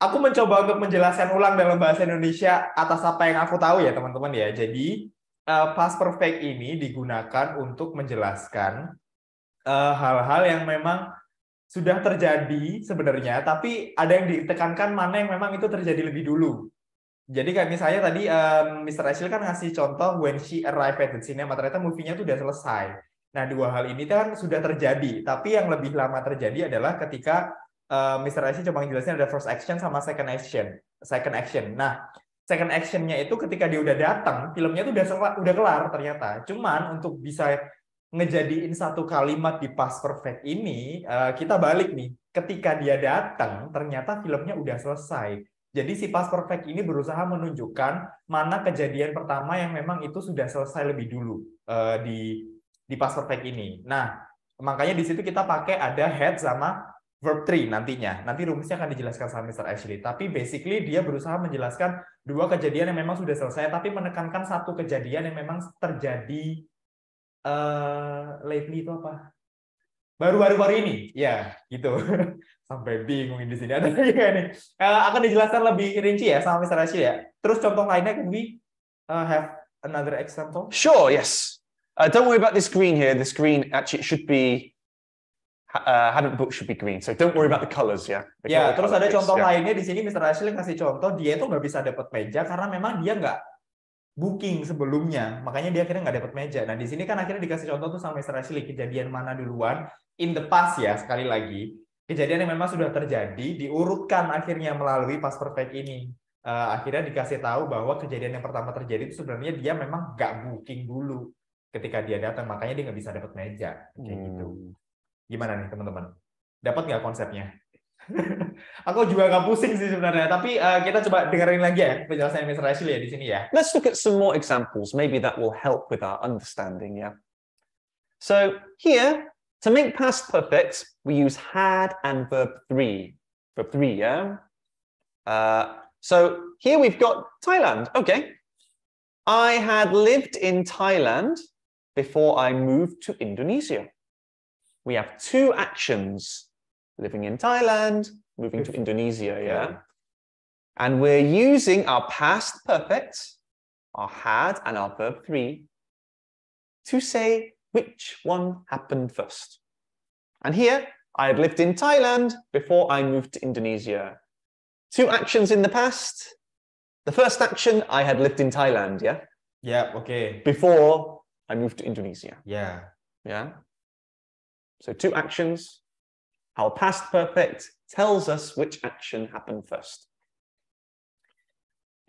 Aku mencoba untuk menjelaskan ulang dalam bahasa Indonesia atas apa yang aku tahu ya teman-teman ya. Jadi past perfect ini digunakan untuk menjelaskan hal-hal yang memang sudah terjadi sebenarnya, tapi ada yang ditekankan mana yang memang itu terjadi lebih dulu. Jadi kayak misalnya tadi Mr. Ashley kan ngasih contoh when she arrived at the cinema, ternyata movie-nya tuh udah selesai. Nah, dua hal ini kan sudah terjadi, tapi yang lebih lama terjadi adalah ketika Mr. Ashley coba ngejelasin ada first action sama second action. Nah, second actionnya itu ketika dia udah datang, filmnya itu udah kelar ternyata. Cuman untuk bisa ngejadiin satu kalimat di past perfect ini, kita balik nih. Ketika dia datang, ternyata filmnya udah selesai. Jadi si past perfect ini berusaha menunjukkan mana kejadian pertama yang memang itu sudah selesai lebih dulu di past perfect ini. Nah, makanya di situ kita pakai ada had sama verb 3 nantinya. Nanti rumusnya akan dijelaskan sama Mr. Ashley. Tapi basically dia berusaha menjelaskan dua kejadian yang memang sudah selesai, tapi menekankan satu kejadian yang memang terjadi lately itu apa? Baru-baru ini. Ya, gitu. Sampai bingung di sini. Ada lagi nggak nih? Akan dijelaskan lebih rinci ya sama Mr. Ashley ya. Terus contoh lainnya, can we have another example? Sure, yes. Don't worry about this green here. This green actually should be hadn't booked should be green. So don't worry about the colors, ya. Ya, terus ada contoh lainnya di sini Mr. Ashley kasih contoh dia itu nggak bisa dapat meja karena memang dia nggak booking sebelumnya, makanya dia akhirnya nggak dapat meja. Nah di sini kan akhirnya dikasih contoh tuh sama Mr. Ashley kejadian mana duluan in the past ya, sekali lagi kejadian yang memang sudah terjadi diurutkan akhirnya melalui past perfect ini. Akhirnya dikasih tahu bahwa kejadian yang pertama terjadi itu sebenarnya dia memang nggak booking dulu ketika dia datang, makanya dia nggak bisa dapat meja kayak gitu. Gimana nih teman-teman? Dapat nggak konsepnya? Aku juga nggak pusing sih sebenarnya, tapi kita coba dengerin lagi ya penjelasan Mr. Ashley ya di sini ya. Let's look at some more examples. Maybe that will help with our understanding, yeah. So here, to make past perfect, we use had and verb 3. Verb 3, yeah? So here we've got Thailand. Okay. I had lived in Thailand before I moved to Indonesia. We have two actions, living in Thailand, moving to Indonesia, yeah? And we're using our past perfect, our had, and our verb 3 to say which one happened first. And here, I had lived in Thailand before I moved to Indonesia. 2 actions in the past. The first action, I had lived in Thailand, yeah? Yeah, okay. Before I moved to Indonesia. Yeah. Yeah? So 2 actions. Our past perfect tells us which action happened first.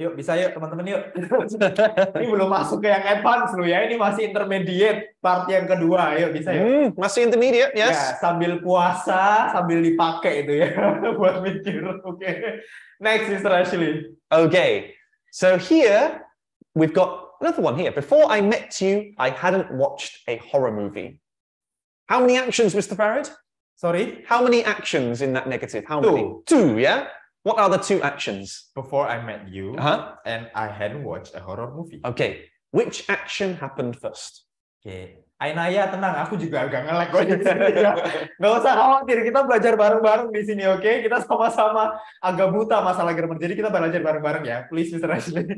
Yuk, bisa yuk teman-teman yuk. Ini belum masuk ke yang advance loh ya. Ini masih intermediate part yang kedua. Yuk, bisa yuk. Masih intermediate, yes. Ya, sambil puasa, sambil dipakai itu ya. Buat mikir. Oke. Next, Mr. Ashley. Okay. So here, we've got another one here. Before I met you, I hadn't watched a horror movie. How many actions, Mr. Farad? Sorry? How many actions in that negative? How 2. many? 2, yeah? What are the 2 actions? Before I met you, and I hadn't watched a horror movie. Okay. Which action happened first? Oke. Ainaya, tenang. Aku juga agak nge-lag kok di sini ya. Nggak usah khawatir. Kita belajar bareng-bareng di sini, oke? Kita sama-sama agak buta masalah grammar. Jadi kita belajar bareng-bareng ya. Please, Mr. Ashley.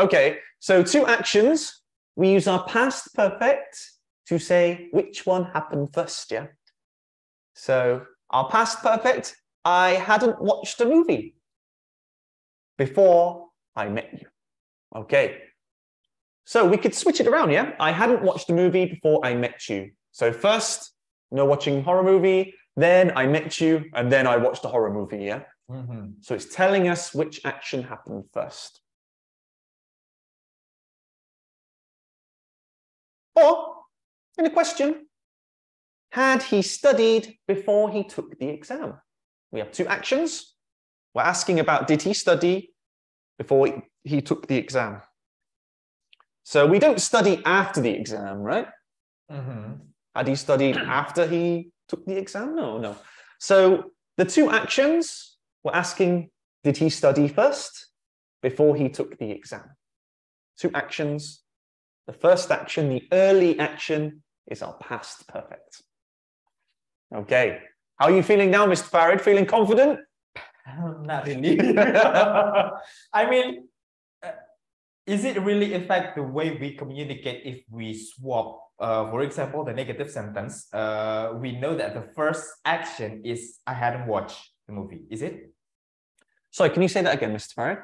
Okay. So 2 actions. We use our past perfect to say which one happened first, yeah? So our past perfect, I hadn't watched a movie before I met you. Okay. So we could switch it around, yeah? I hadn't watched a movie before I met you. So first, no watching horror movie, then I met you, and then I watched a horror movie, yeah? So it's telling us which action happened first. Or, in a question, had he studied before he took the exam? We have 2 actions. We're asking about did he study before he took the exam? So we don't study after the exam, right? Had he studied after he took the exam? No. So the 2 actions, we're asking, did he study first before he took the exam? 2 actions. The first action, the early action, is our past perfect. Okay. How are you feeling now, Mr. Farid? Feeling confident? Not really. I mean, is it really affect the way we communicate if we swap, for example, the negative sentence? We know that the first action is I hadn't watched the movie. Is it? Sorry, can you say that again, Mr. Farid?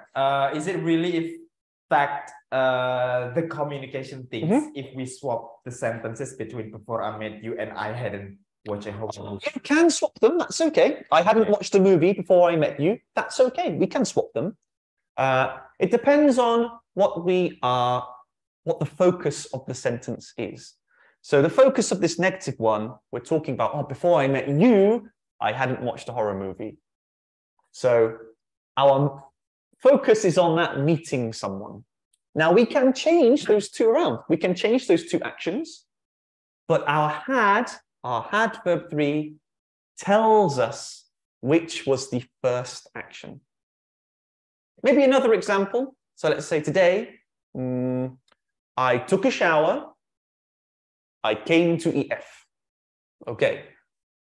Is it really affect the communication things if we swap the sentences between before I met you and I hadn't watched a whole movie? You can swap them. That's okay. I hadn't watched a movie before I met you. That's okay. We can swap them. It depends on what the focus of the sentence is. So the focus of this negative one, we're talking about, oh, before I met you, I hadn't watched a horror movie. So our focus is on that meeting someone. Now we can change those 2 around. We can change those 2 actions, but our had verb 3 tells us which was the first action. Maybe another example. So let's say today, I took a shower, I came to EF. Okay.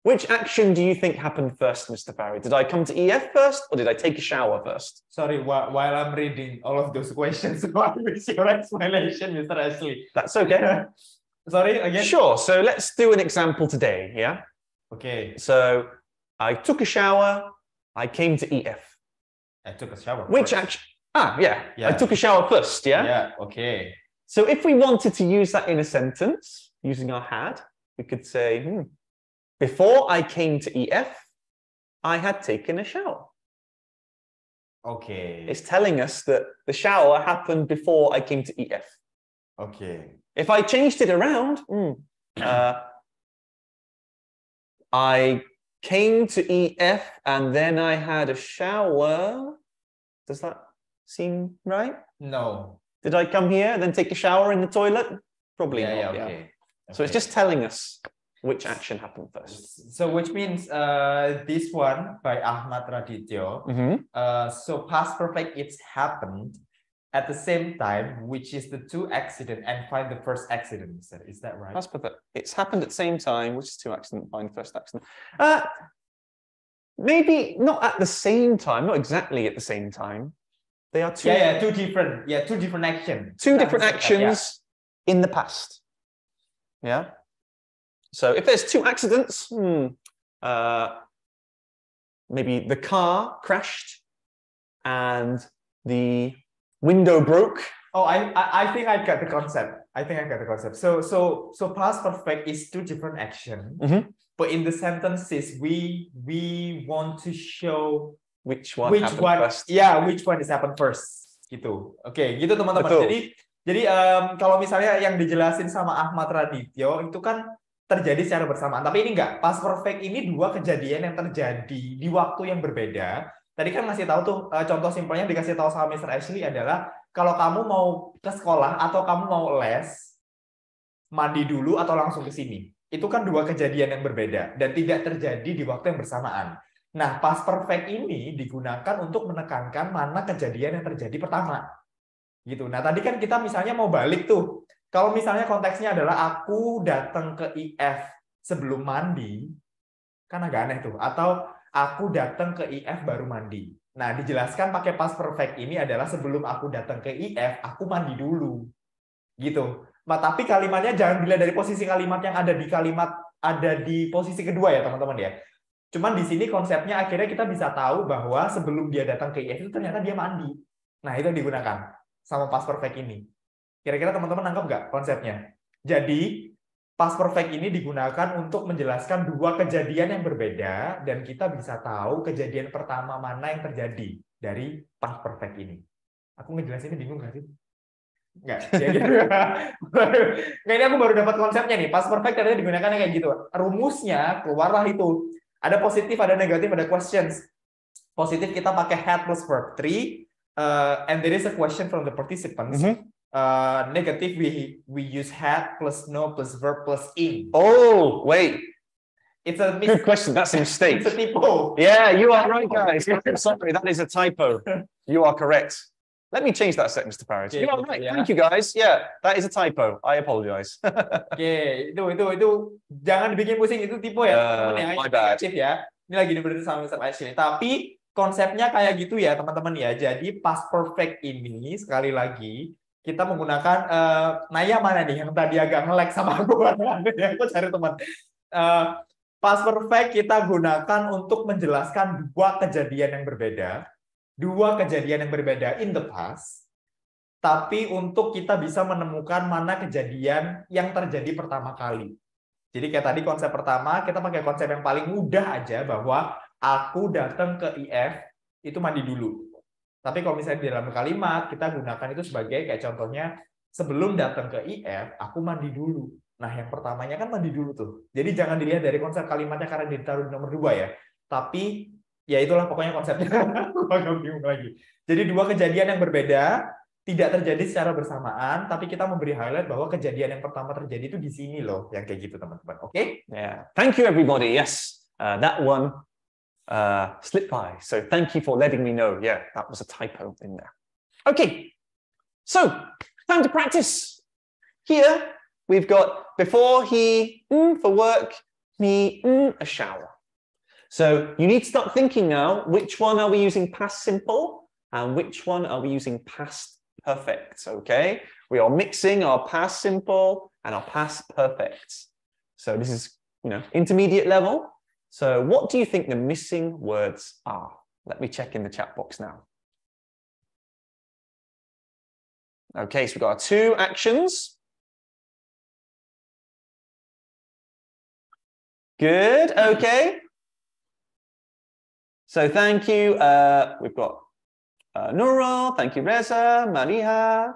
Which action do you think happened first, Mr. Barry? Did I come to EF first or did I take a shower first? Sorry, while I'm reading all of those questions, what is your explanation, Mr. Ashley? That's okay. Sorry, again? Sure. So let's do an example today, yeah? Okay. So I took a shower, I came to EF. I took a shower Which first. action? Yeah. I took a shower first, yeah? Yeah, okay. So if we wanted to use that in a sentence, using our had, we could say, before I came to EF, I had taken a shower. Okay. It's telling us that the shower happened before I came to EF. Okay. If I changed it around, I came to EF and then I had a shower. Does that seem right? No. Did I come here, then take a shower in the toilet? Probably not. Yeah, okay. So it's just telling us which action happened first. So which means this one by Ahmad Radityo. So past perfect, it's happened at the same time, which is the 2 accident, and find the first accident. Is that right? Past perfect. It's happened at the same time, which is 2 accident, find first accident. Maybe not at the same time, not exactly at the same time. They are two. Two different actions. Two different actions in the past. Yeah. So if there's two accidents, maybe the car crashed and the window broke. Oh, I think I got the concept. So past perfect is two different actions, but in the sentences we want to show which one first. Yeah, which one is happen first gitu. Oke, gitu teman-teman. Jadi kalau misalnya yang dijelasin sama Ahmad Radityo itu kan terjadi secara bersamaan, tapi ini enggak. Past perfect ini dua kejadian yang terjadi di waktu yang berbeda. Tadi kan ngasih tahu tuh contoh simpelnya dikasih tahu sama Mr. Ashley adalah kalau kamu mau ke sekolah atau kamu mau les, mandi dulu atau langsung ke sini. Itu kan dua kejadian yang berbeda dan tidak terjadi di waktu yang bersamaan. Nah, past perfect ini digunakan untuk menekankan mana kejadian yang terjadi pertama. Gitu. Nah, tadi kan kita misalnya mau balik tuh. Kalau misalnya konteksnya adalah aku datang ke IF sebelum mandi, kan agak aneh tuh. Atau aku datang ke IF baru mandi. Nah, dijelaskan pakai past perfect ini adalah sebelum aku datang ke IF, aku mandi dulu. Gitu. Nah, tapi kalimatnya jangan dilihat dari posisi kalimat yang ada di posisi kedua ya, teman-teman ya. Cuman di sini konsepnya akhirnya kita bisa tahu bahwa sebelum dia datang ke IF itu ternyata dia mandi. Nah, itu digunakan sama past perfect ini. Kira-kira teman-teman nangkep nggak konsepnya? Jadi, past perfect ini digunakan untuk menjelaskan dua kejadian yang berbeda dan kita bisa tahu kejadian pertama mana yang terjadi dari past perfect ini. Aku ngejelasinnya bingung nggak sih? Nggak. Ini aku baru dapat konsepnya nih. Past perfect ternyata digunakan kayak gitu. Rumusnya keluarlah itu. Ada positif, ada negatif, ada questions. Positif kita pakai had plus verb 3 and there is a question from the participants. Negative we use had plus no plus verb plus in. Oh, wait. It's a good question. That's a mistake. It's a typo. Yeah, you are right, guys. Sorry, that is a typo. You are correct. Let me change that a second, Mr. Parrish. You are right. Yeah. Thank you, guys. Yeah, that is a typo. I apologize. Itu jangan dibikin pusing, itu typo ya. My bad. Ya. Ini lagi diberi sama Mr. Ashley. Tapi konsepnya kayak gitu ya, teman-teman ya. Jadi past perfect ini sekali lagi kita menggunakan Naya mana nih yang tadi agak nge-lag sama aku. Aku cari teman. Past perfect kita gunakan untuk menjelaskan dua kejadian yang berbeda. Dua kejadian yang berbeda in the past. Tapi untuk kita bisa menemukan mana kejadian yang terjadi pertama kali. Jadi kayak tadi konsep pertama, kita pakai konsep yang paling mudah aja bahwa aku datang ke IF itu mandi dulu. Tapi kalau misalnya di dalam kalimat, kita gunakan itu sebagai kayak contohnya, sebelum datang ke IF, aku mandi dulu. Nah, yang pertamanya kan mandi dulu tuh. Jadi jangan dilihat dari konsep kalimatnya karena ditaruh di nomor 2 ya. Tapi, ya itulah pokoknya konsepnya. Aku agak bingung lagi. Jadi dua kejadian yang berbeda, tidak terjadi secara bersamaan, tapi kita memberi highlight bahwa kejadian yang pertama terjadi itu di sini loh, yang kayak gitu teman-teman. Oke? Yeah. Thank you everybody. Yes, that one slipped by. So thank you for letting me know. Yeah, that was a typo in there. Okay, so time to practice. Here we've got before he for work, me a shower. So you need to start thinking now, which one are we using past simple and which one are we using past perfect? Okay, we are mixing our past simple and our past perfect. So this is, intermediate level. So what do you think the missing words are? Let me check in the chat box now. Okay, so we've got our two actions. Good, okay. So thank you. We've got Nurul, thank you, Reza, Maria,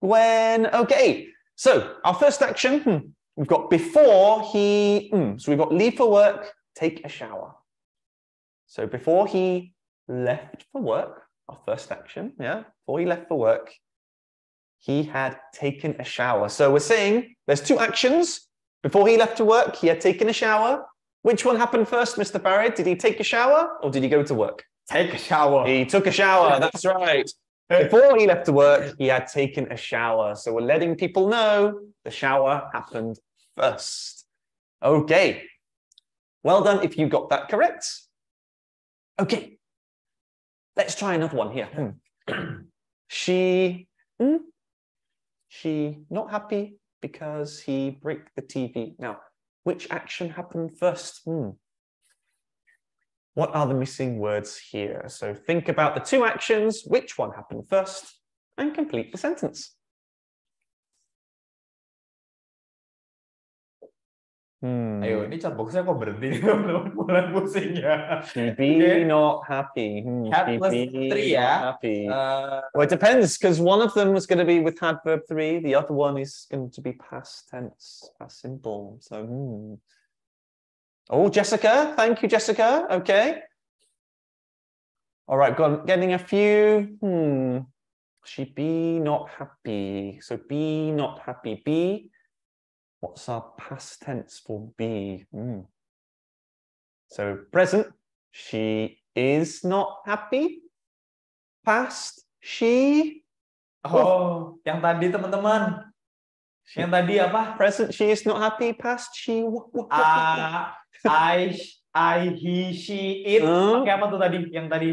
Gwen. Okay, so our first action, we've got before he, so we've got leave for work, take a shower. So before he left for work, our first action, yeah, before he left for work, he had taken a shower. So we're saying there's two actions. Before he left to work, he had taken a shower. Which one happened first, Mr. Farid? Did he take a shower or did he go to work? Take a shower. He took a shower, that's right. Before he left to work, he had taken a shower. So we're letting people know the shower happened first. Okay. Well done if you got that correct. Okay. Let's try another one here. She not happy because he break the TV. Now, which action happened first? What are the missing words here? So think about the two actions, which one happened first, and complete the sentence. Ayo, ini chat box-nya kok berhenti teman-teman, mulai pusing ya. She be not happy. Had She plus be 3 not ya. happy. Well, it depends, because one of them was going to be with had verb 3, the other one is going to be past tense, past simple. So, Oh, Jessica. Thank you, Jessica. Okay. All right, getting a few. She be not happy. So be not happy. Be. What's our past tense for be? So present, she is not happy. Past, she. Oh, yang tadi teman-teman. Yang tadi apa? Present, she is not happy. Past, she. He, she, it. Pakai apa tuh tadi? Yang tadi.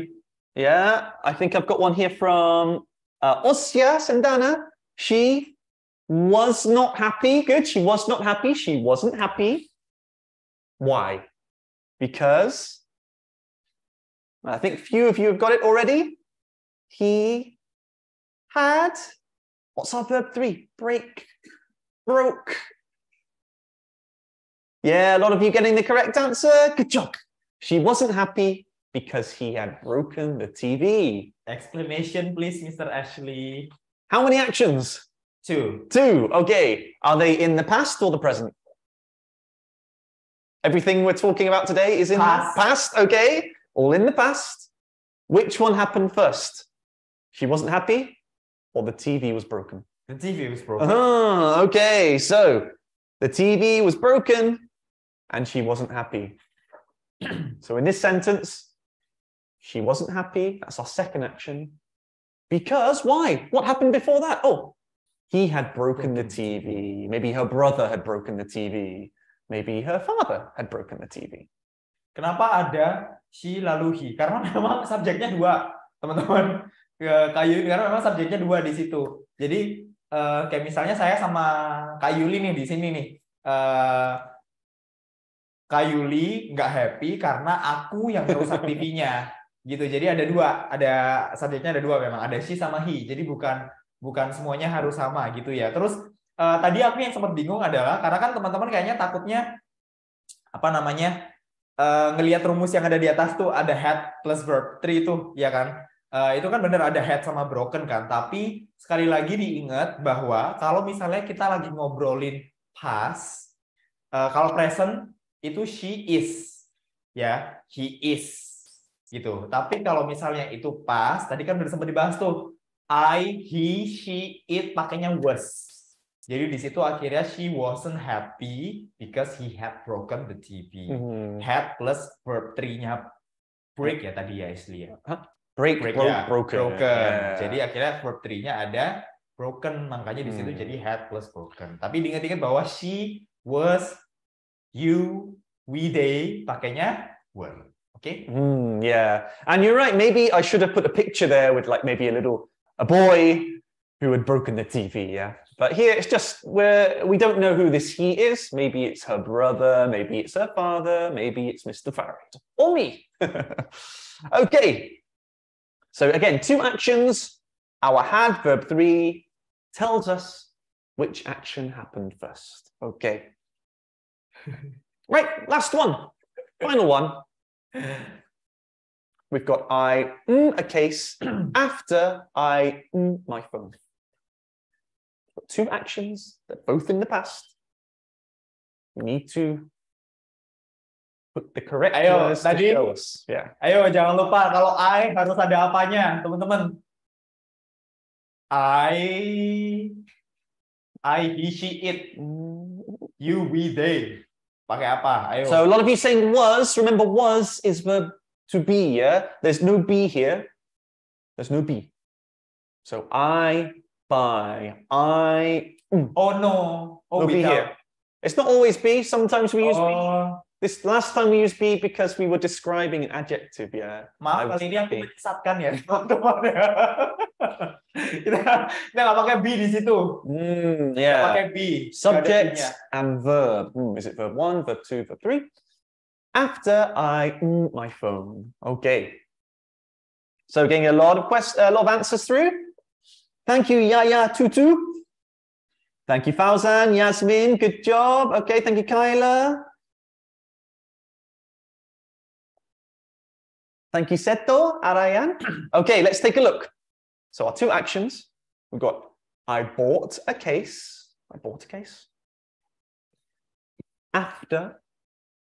Yeah, I think I've got one here from Osya Sandana. She was not happy. Good. She was not happy. She wasn't happy. Why? Because I think few of you have got it already. He had, what's our verb 3? Break. Broke. Yeah, a lot of you getting the correct answer. Good job. She wasn't happy because he had broken the TV. Explanation, please, Mr. Ashley. How many actions? 2. Okay. Are they in the past or the present? Everything we're talking about today is in the past. Okay. All in the past. Which one happened first? She wasn't happy or the TV was broken? The TV was broken. Okay. So the TV was broken and she wasn't happy. So in this sentence, she wasn't happy. That's our second action. Because why? What happened before that? Oh, he had broken the TV. Maybe her brother had broken the TV. Maybe her father had broken the TV. Kenapa ada she lalu he? Karena memang subjeknya 2, teman-teman. Kak Yuli, karena memang subjeknya 2 di situ. Jadi kayak misalnya saya sama Kak Yuli nih di sini nih. Kak Yuli nggak happy karena aku yang merusak TV-nya. Gitu. Jadi ada 2, ada subjeknya ada 2 memang. Ada she sama he. Jadi bukan semuanya harus sama gitu ya. Terus tadi aku yang sempat bingung adalah karena kan teman-teman kayaknya takutnya apa namanya ngelihat rumus yang ada di atas tuh ada had plus verb 3 itu ya kan. Itu kan bener ada had sama broken kan. Tapi sekali lagi diingat bahwa kalau misalnya kita lagi ngobrolin past, kalau present itu she is ya, he is gitu. Tapi kalau misalnya itu past, tadi kan udah sempat dibahas tuh. I, he, she, it pakainya was. Jadi di situ akhirnya she wasn't happy because he had broken the TV. Had plus verb 3-nya break ya tadi ya Ashley ya. Break ya, broken. Yeah. Jadi akhirnya verb 3-nya ada broken, makanya di situ jadi had plus broken. Tapi diingat-ingat bahwa she, was, you, we, they pakainya were. Okay? Yeah. And you're right, maybe I should have put a picture there with like maybe a boy who had broken the TV, yeah. But here it's just where we don't know who this he is. Maybe it's her brother, maybe it's her father, maybe it's Mr. Farrett or me. Okay. So again, 2 actions. Our had verb 3 tells us which action happened first. Okay. Right, last one. Final one. We've got I a case after I my phone. 2 actions, they're both in the past. We need to put the correct words to show us. Yeah. Ayo, jangan lupa kalau I harus ada apanya, teman-teman. I, he, she, it. You, we, they. Pakai apa? Ayo. So a lot of you saying was. Remember, was is verb to be, yeah? There's no be here. There's no be. So I buy. I. Oh no. Oh, no be here. It's not always be. Sometimes we use be. This last time we used be because we were describing an adjective, yeah. Maaf, kali ini aku menyesatkan ya, teman-teman. Kita nggak pakai be di situ. Nggak pakai be. Subject and verb. Is it verb 1, verb 2, verb 3? After I my phone. Okay. So getting a lot of answers through. Thank you, Yaya Tutu. Thank you, Fauzan, Yasmin. Good job. Okay, thank you, Kyla. Thank you, Seto, Arayan. Okay, let's take a look. So our two actions, we've got I bought a case. I bought a case. After.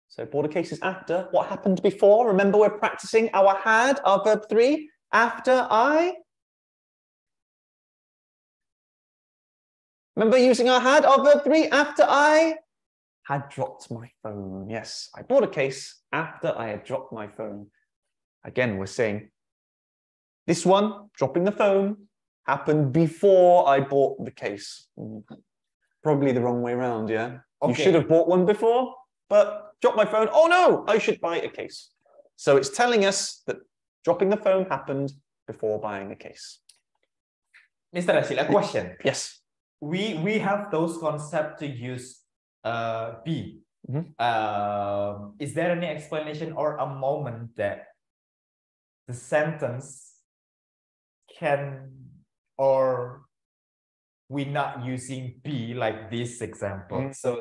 So bought a case is after. What happened before? Remember, we're practicing our had, our verb 3. After I. Remember using our had, our verb 3. After I had dropped my phone. Yes, I bought a case after I had dropped my phone. Again, we're saying this one, dropping the phone, happened before I bought the case. Probably the wrong way around, yeah? Okay. You should have bought one before, but dropped my phone. Oh no, I should buy a case. So it's telling us that dropping the phone happened before buying a case. Mr. Rashid, a question. Yes. We have those concepts to use be. Is there any explanation or a moment that the sentence can, or we're not using be like this example? So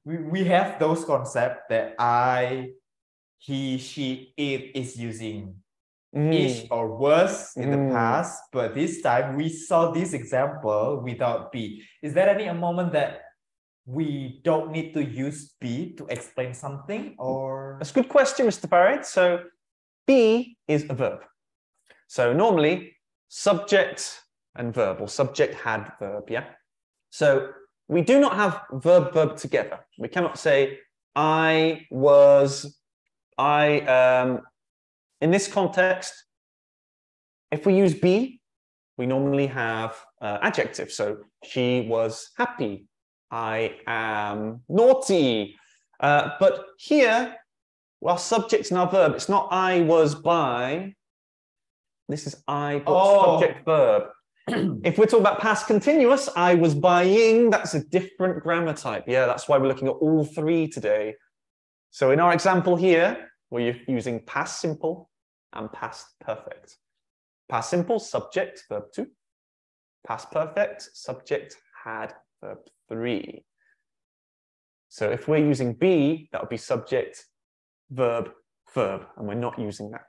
we have those concepts that I, he, she, it is using ish or was in the past, but this time we saw this example without be. Is there any moment that we don't need to use be to explain something, or? That's a good question, Mr. Farid. So be is a verb. So normally subject and verb, or subject had verb, yeah? So we do not have verb together. We cannot say in this context, if we use be, we normally have adjectives. So she was happy. I am naughty. But here, well, subject's and our verb, it's not I was by. This is I, but subject verb. If we're talking about past continuous, I was buying, that's a different grammar type. Yeah, that's why we're looking at all three today. So in our example here, we're using past simple and past perfect. Past simple, subject, verb 2. Past perfect, subject, had, verb 3. So if we're using be, that would be subject, verb, and we're not using that.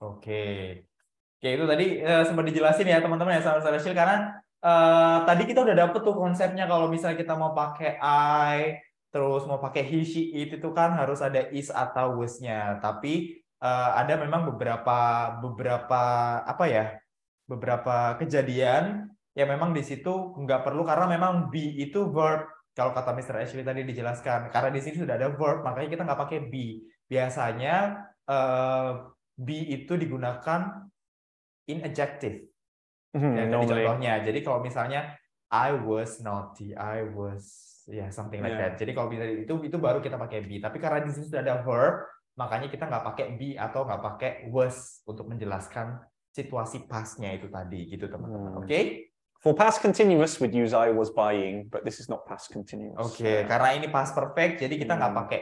Oke, itu tadi sempat dijelasin ya teman-teman ya sama Rachel, karena tadi kita udah dapet tuh konsepnya kalau misalnya kita mau pakai I, terus mau pakai he, she, it itu kan harus ada is atau was-nya. Tapi ada memang beberapa kejadian yang memang di situ nggak perlu, karena memang be itu verb. Kalau kata Mr. Ashley tadi dijelaskan, karena di sini sudah ada verb, makanya kita nggak pakai be. Biasanya be itu digunakan in adjective. Ya, tadi contohnya. Jadi kalau misalnya I was naughty, I was something like that. Jadi kalau misalnya itu baru kita pakai be. Tapi karena di sini sudah ada verb, makanya kita nggak pakai be atau nggak pakai was untuk menjelaskan situasi pastnya itu tadi, gitu teman-teman. Oke? For past continuous, we'd use I was buying, but this is not past continuous. Oke, karena ini past perfect, jadi kita nggak pakai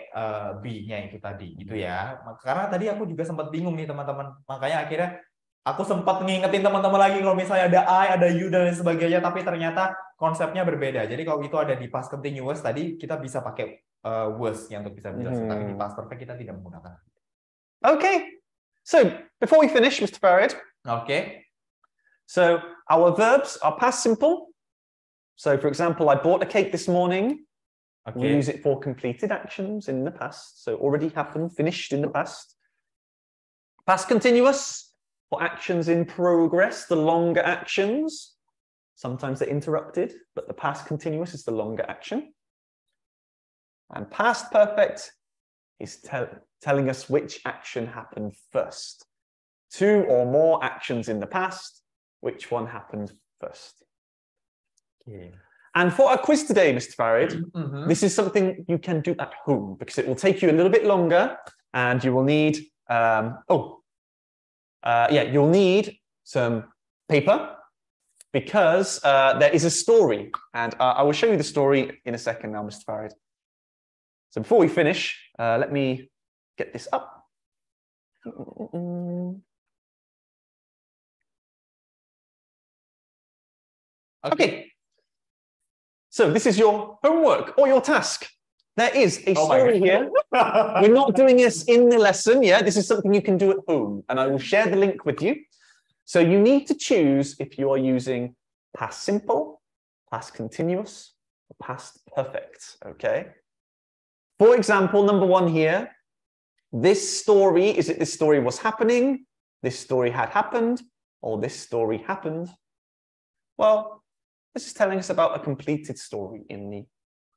be-nya itu tadi, gitu ya. Karena tadi aku juga sempat bingung nih teman-teman, makanya akhirnya aku sempat ngingetin teman-teman lagi kalau misalnya ada I, ada you dan lain sebagainya, tapi ternyata konsepnya berbeda. Jadi kalau itu ada di past continuous tadi kita bisa pakai was yang untuk bisa menjelaskan, tapi di past perfect kita tidak menggunakan. Okay, so before we finish, Mr. Farid. Okay. So our verbs are past simple. So for example, I bought a cake this morning. Okay. We use it for completed actions in the past. So already happened, finished in the past. Past continuous for actions in progress, the longer actions. Sometimes they're interrupted, but the past continuous is the longer action. And past perfect is telling us which action happened first. Two or more actions in the past, which one happened first. Okay. And for our quiz today, Mr. Farid, this is something you can do at home because it will take you a little bit longer, and you will need you'll need some paper because there is a story, and I will show you the story in a second now, Mr. Farid. So before we finish, let me get this up. Okay. So this is your homework or your task. There is a story here. We're not doing this in the lesson, yeah? This is something you can do at home, and I will share the link with you. So you need to choose if you are using past simple, past continuous, or past perfect, okay? For example, number 1 here, this story, is it this story was happening, this story had happened, or this story happened? Well, this is telling us about a completed story in the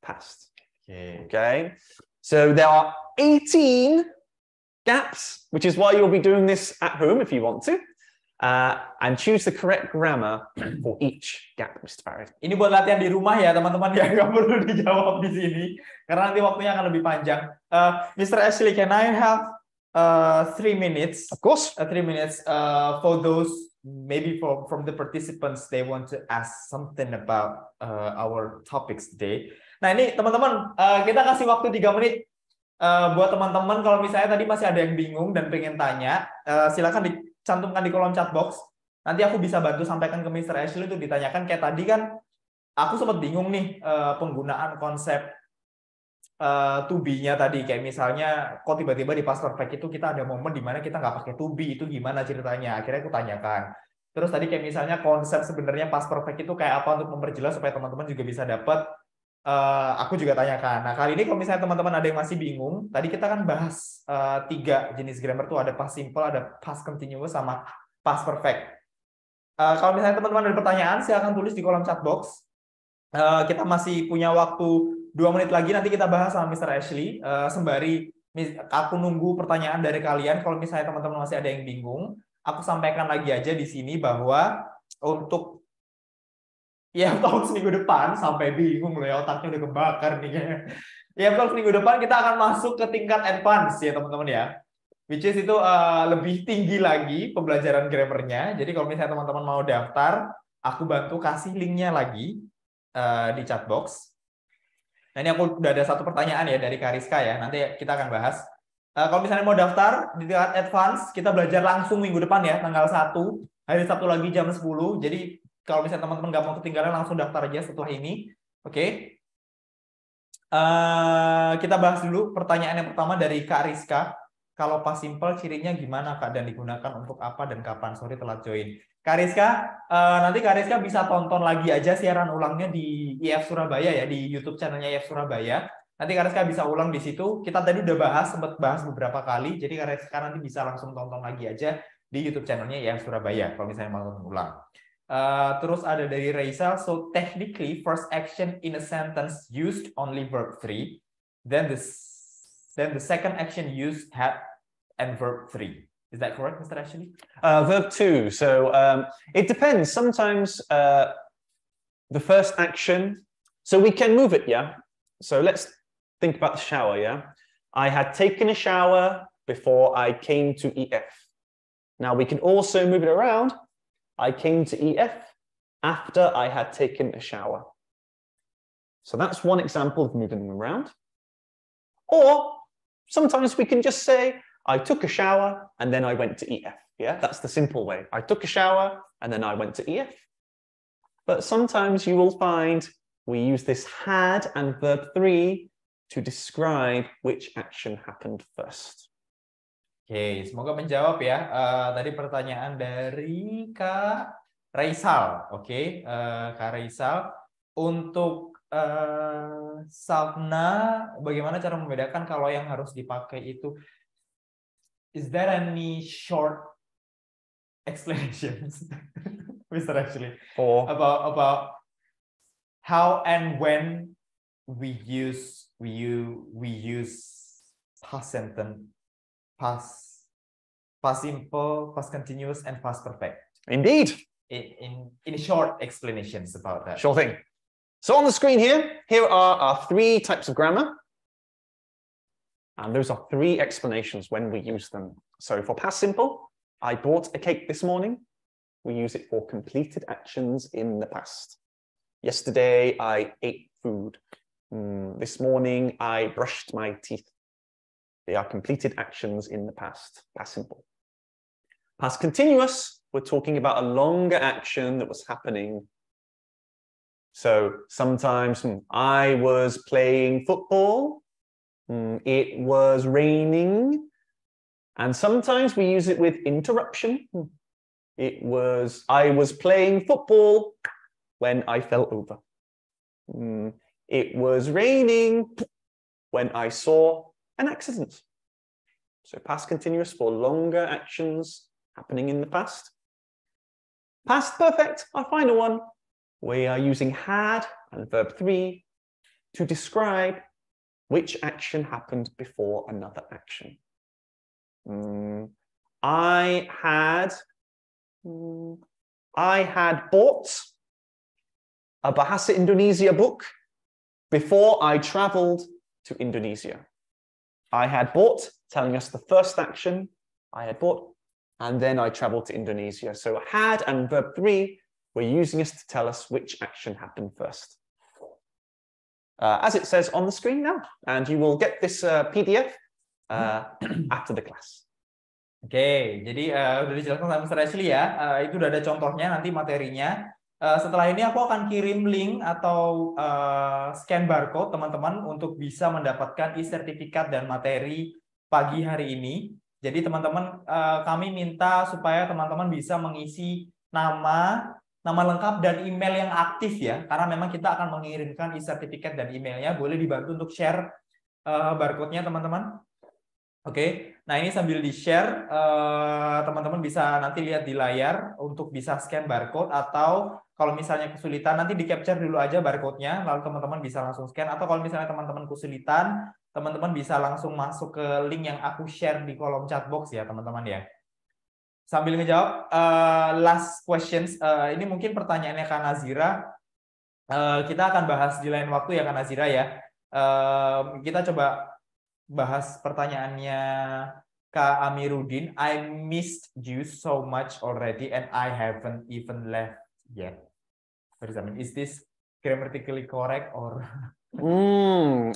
past. Okay. So there are 18 gaps, which is why you'll be doing this at home if you want to. And choose the correct grammar for each gap, Mr. Farid. Ini buat latihan di rumah ya, teman-teman, ya. Nggak perlu dijawab di sini, karena nanti waktunya akan lebih panjang. Mr. Ashley, can I have 3 minutes? Of course. 3 minutes for those, maybe from the participants, they want to ask something about our topics today. Nah, ini teman-teman, kita kasih waktu 3 menit buat teman-teman. Kalau misalnya tadi masih ada yang bingung dan pengen tanya, silakan dicantumkan di kolom chat box. Nanti aku bisa bantu sampaikan ke Mr. Ashley itu ditanyakan. Kayak tadi kan, aku sempat bingung nih penggunaan konsep to be-nya tadi. Kayak misalnya, kok tiba-tiba di past perfect itu kita ada momen di mana kita nggak pakai to be, itu gimana ceritanya? Akhirnya aku tanyakan. Terus tadi kayak misalnya konsep sebenarnya past perfect itu kayak apa untuk memperjelas supaya teman-teman juga bisa dapat. Aku juga tanyakan. Nah, kali ini kalau misalnya teman-teman ada yang masih bingung, tadi kita kan bahas 3 jenis grammar tuh, ada past simple, ada past continuous, sama past perfect. Kalau misalnya teman-teman ada pertanyaan, silakan tulis di kolom chat box. Kita masih punya waktu 2 menit lagi, nanti kita bahas sama Mr. Ashley. Sembari aku nunggu pertanyaan dari kalian, kalau misalnya teman-teman masih ada yang bingung, aku sampaikan lagi aja di sini bahwa untuk tahun seminggu depan, sampai bingung loh ya, otaknya udah kebakar nih kayaknya. Tahun seminggu depan kita akan masuk ke tingkat advance ya teman-teman ya. Which is itu lebih tinggi lagi pembelajaran grammarnya. Jadi kalau misalnya teman-teman mau daftar, aku bantu kasih linknya lagi di chat box. Nah, ini aku udah ada 1 pertanyaan ya dari Kariska ya. Nanti kita akan bahas. Kalau misalnya mau daftar di tingkat advance, kita belajar langsung minggu depan ya, tanggal 1. Hari Sabtu lagi jam 10. Jadi kalau misalnya teman-teman nggak mau ketinggalan, langsung daftar aja setelah ini. Oke. Kita bahas dulu pertanyaan yang pertama dari Kak Rizka. Kalau past simple cirinya gimana Kak, dan digunakan untuk apa dan kapan? Sorry telat join. Kak Rizka, nanti Kak Rizka bisa tonton lagi aja siaran ulangnya di IF Surabaya ya, di YouTube channelnya IF Surabaya. Nanti Kak Rizka bisa ulang di situ. Kita tadi udah sempat bahas beberapa kali. Jadi Kak Rizka nanti bisa langsung tonton lagi aja di YouTube channelnya IF Surabaya kalau misalnya mau ulang. Terus ada dari Raisa, so technically first action in a sentence used only verb 3, then the second action used had and verb 3. Is that correct, Mr. Ashley? Verb 2. So it depends. Sometimes the first action, so we can move it, yeah? So let's think about the shower, yeah? I had taken a shower before I came to EF. Now we can also move it around. I came to EF after I had taken a shower. So that's one example of moving them around. Or sometimes we can just say, I took a shower and then I went to EF. Yeah, that's the simple way. I took a shower and then I went to EF. But sometimes you will find we use this had and verb 3 to describe which action happened first. Oke, semoga menjawab ya. Tadi pertanyaan dari Kak Raisal. Oke, Kak Raisal. Untuk Savna, bagaimana cara membedakan kalau yang harus dipakai itu? Is there any short explanations, Mr. Ashley, about how and when we use past sentence? Past simple, past continuous, and past perfect. Indeed. In short explanations about that. Sure thing. So on the screen here are our 3 types of grammar. And those are 3 explanations when we use them. So for past simple, I bought a cake this morning. We use it for completed actions in the past. Yesterday, I ate food. This morning, I brushed my teeth. They are completed actions in the past. Past simple. Past continuous, we're talking about a longer action that was happening. So sometimes I was playing football. It was raining. And sometimes we use it with interruption. I was playing football when I fell over. It was raining when I saw an accident. So past continuous for longer actions happening in the past. Past perfect, our final one. We are using had and verb 3 to describe which action happened before another action. I had bought a Bahasa Indonesia book before I traveled to Indonesia. I had bought, telling us the first action. I had bought, and then I traveled to Indonesia. So had and verb 3, we're using this to tell us which action happened first. As it says on the screen now, and you will get this PDF after the class. Oke, jadi udah dijelaskan sama Mr. Ashley ya. Itu udah ada contohnya nanti materinya. Setelah ini aku akan kirim link atau scan barcode teman-teman untuk bisa mendapatkan e-sertifikat dan materi pagi hari ini. Jadi teman-teman kami minta supaya teman-teman bisa mengisi nama lengkap dan email yang aktif ya. Karena memang kita akan mengirimkan e-sertifikat dan emailnya. Boleh dibantu untuk share barcode-nya teman-teman. Oke, nah ini sambil di-share, teman-teman bisa nanti lihat di layar untuk bisa scan barcode, atau kalau misalnya kesulitan nanti di-capture dulu aja barcode-nya, lalu teman-teman bisa langsung scan, atau kalau misalnya teman-teman kesulitan, teman-teman bisa langsung masuk ke link yang aku share di kolom chat box ya teman-teman ya. Sambil ngejawab, last questions, ini mungkin pertanyaannya Kak Nazira, kita akan bahas di lain waktu ya Kak Nazira ya. Kita coba bahas pertanyaannya Kak Amiruddin. I missed you so much already and I haven't even left yet. What does that mean? Is this grammatically correct or?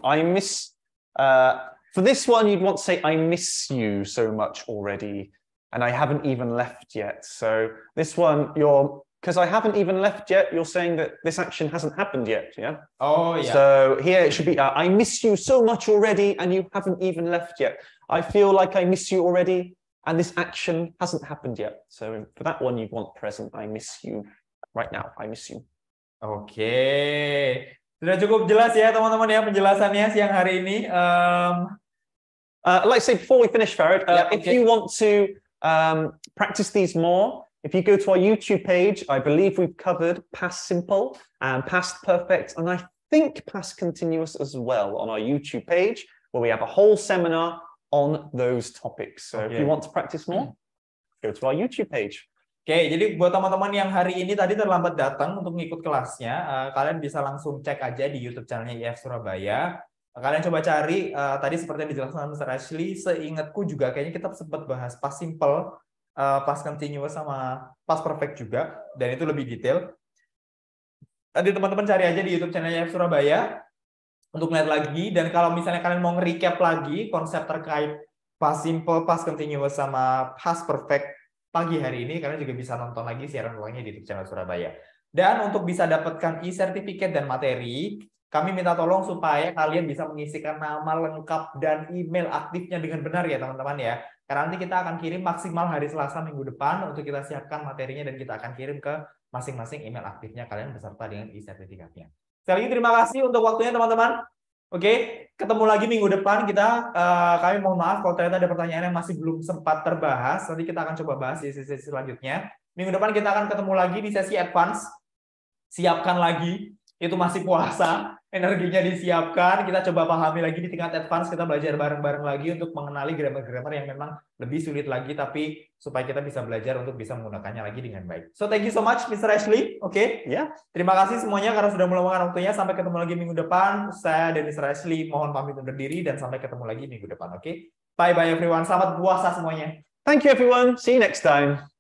I miss. For this one, you'd want to say I miss you so much already, and I haven't even left yet. So this one, because I haven't even left yet, you're saying that this action hasn't happened yet, yeah? Oh, yeah. So here it should be, I miss you so much already and you haven't even left yet. I feel like I miss you already and this action hasn't happened yet. So for that one, you want present, I miss you right now, I miss you. Oke. Sudah cukup jelas ya teman-teman ya penjelasannya siang hari ini. Like I say, before we finish, Farid, if okay. you want to practice these more, if you go to our YouTube page, I believe we've covered past simple and past perfect, and I think past continuous as well on our YouTube page, where we have a whole seminar on those topics. So if you want to practice more, go to our YouTube page. Oke, jadi buat teman-teman yang hari ini tadi terlambat datang untuk ngikut kelasnya, kalian bisa langsung cek aja di YouTube channelnya IF Surabaya. Kalian coba cari, tadi seperti yang dijelaskan Mr. Ashley, seingatku juga kayaknya kita sempat bahas past simple, past continuous sama past perfect juga, dan itu lebih detail. Nanti teman-teman cari aja di YouTube channelnya IF Surabaya untuk lihat lagi, dan kalau misalnya kalian mau nge-recap lagi konsep terkait past simple, past continuous sama past perfect pagi hari ini, kalian juga bisa nonton lagi siaran ulangnya di YouTube channel Surabaya. Dan untuk bisa dapatkan e-sertifikat dan materi, kami minta tolong supaya kalian bisa mengisikan nama lengkap dan email aktifnya dengan benar ya teman-teman ya. Karena nanti kita akan kirim maksimal hari Selasa minggu depan untuk kita siapkan materinya, dan kita akan kirim ke masing-masing email aktifnya kalian beserta dengan e-sertifikatnya. Sekali lagi terima kasih untuk waktunya teman-teman. Oke, ketemu lagi minggu depan kita. Kami mohon maaf kalau ternyata ada pertanyaan yang masih belum sempat terbahas. Nanti kita akan coba bahas di sesi selanjutnya. Minggu depan kita akan ketemu lagi di sesi advance. Siapkan lagi itu masih puasa, energinya disiapkan, kita coba pahami lagi di tingkat advance, kita belajar bareng-bareng lagi untuk mengenali grammar-grammar yang memang lebih sulit lagi, tapi supaya kita bisa belajar untuk bisa menggunakannya lagi dengan baik. So thank you so much Mr. Ashley. Oke. Yeah. Terima kasih semuanya karena sudah meluangkan waktunya. Sampai ketemu lagi minggu depan. Saya dan Mr. Ashley mohon pamit undur diri dan sampai ketemu lagi minggu depan. Oke. Bye bye everyone. Selamat puasa semuanya. Thank you everyone. See you next time.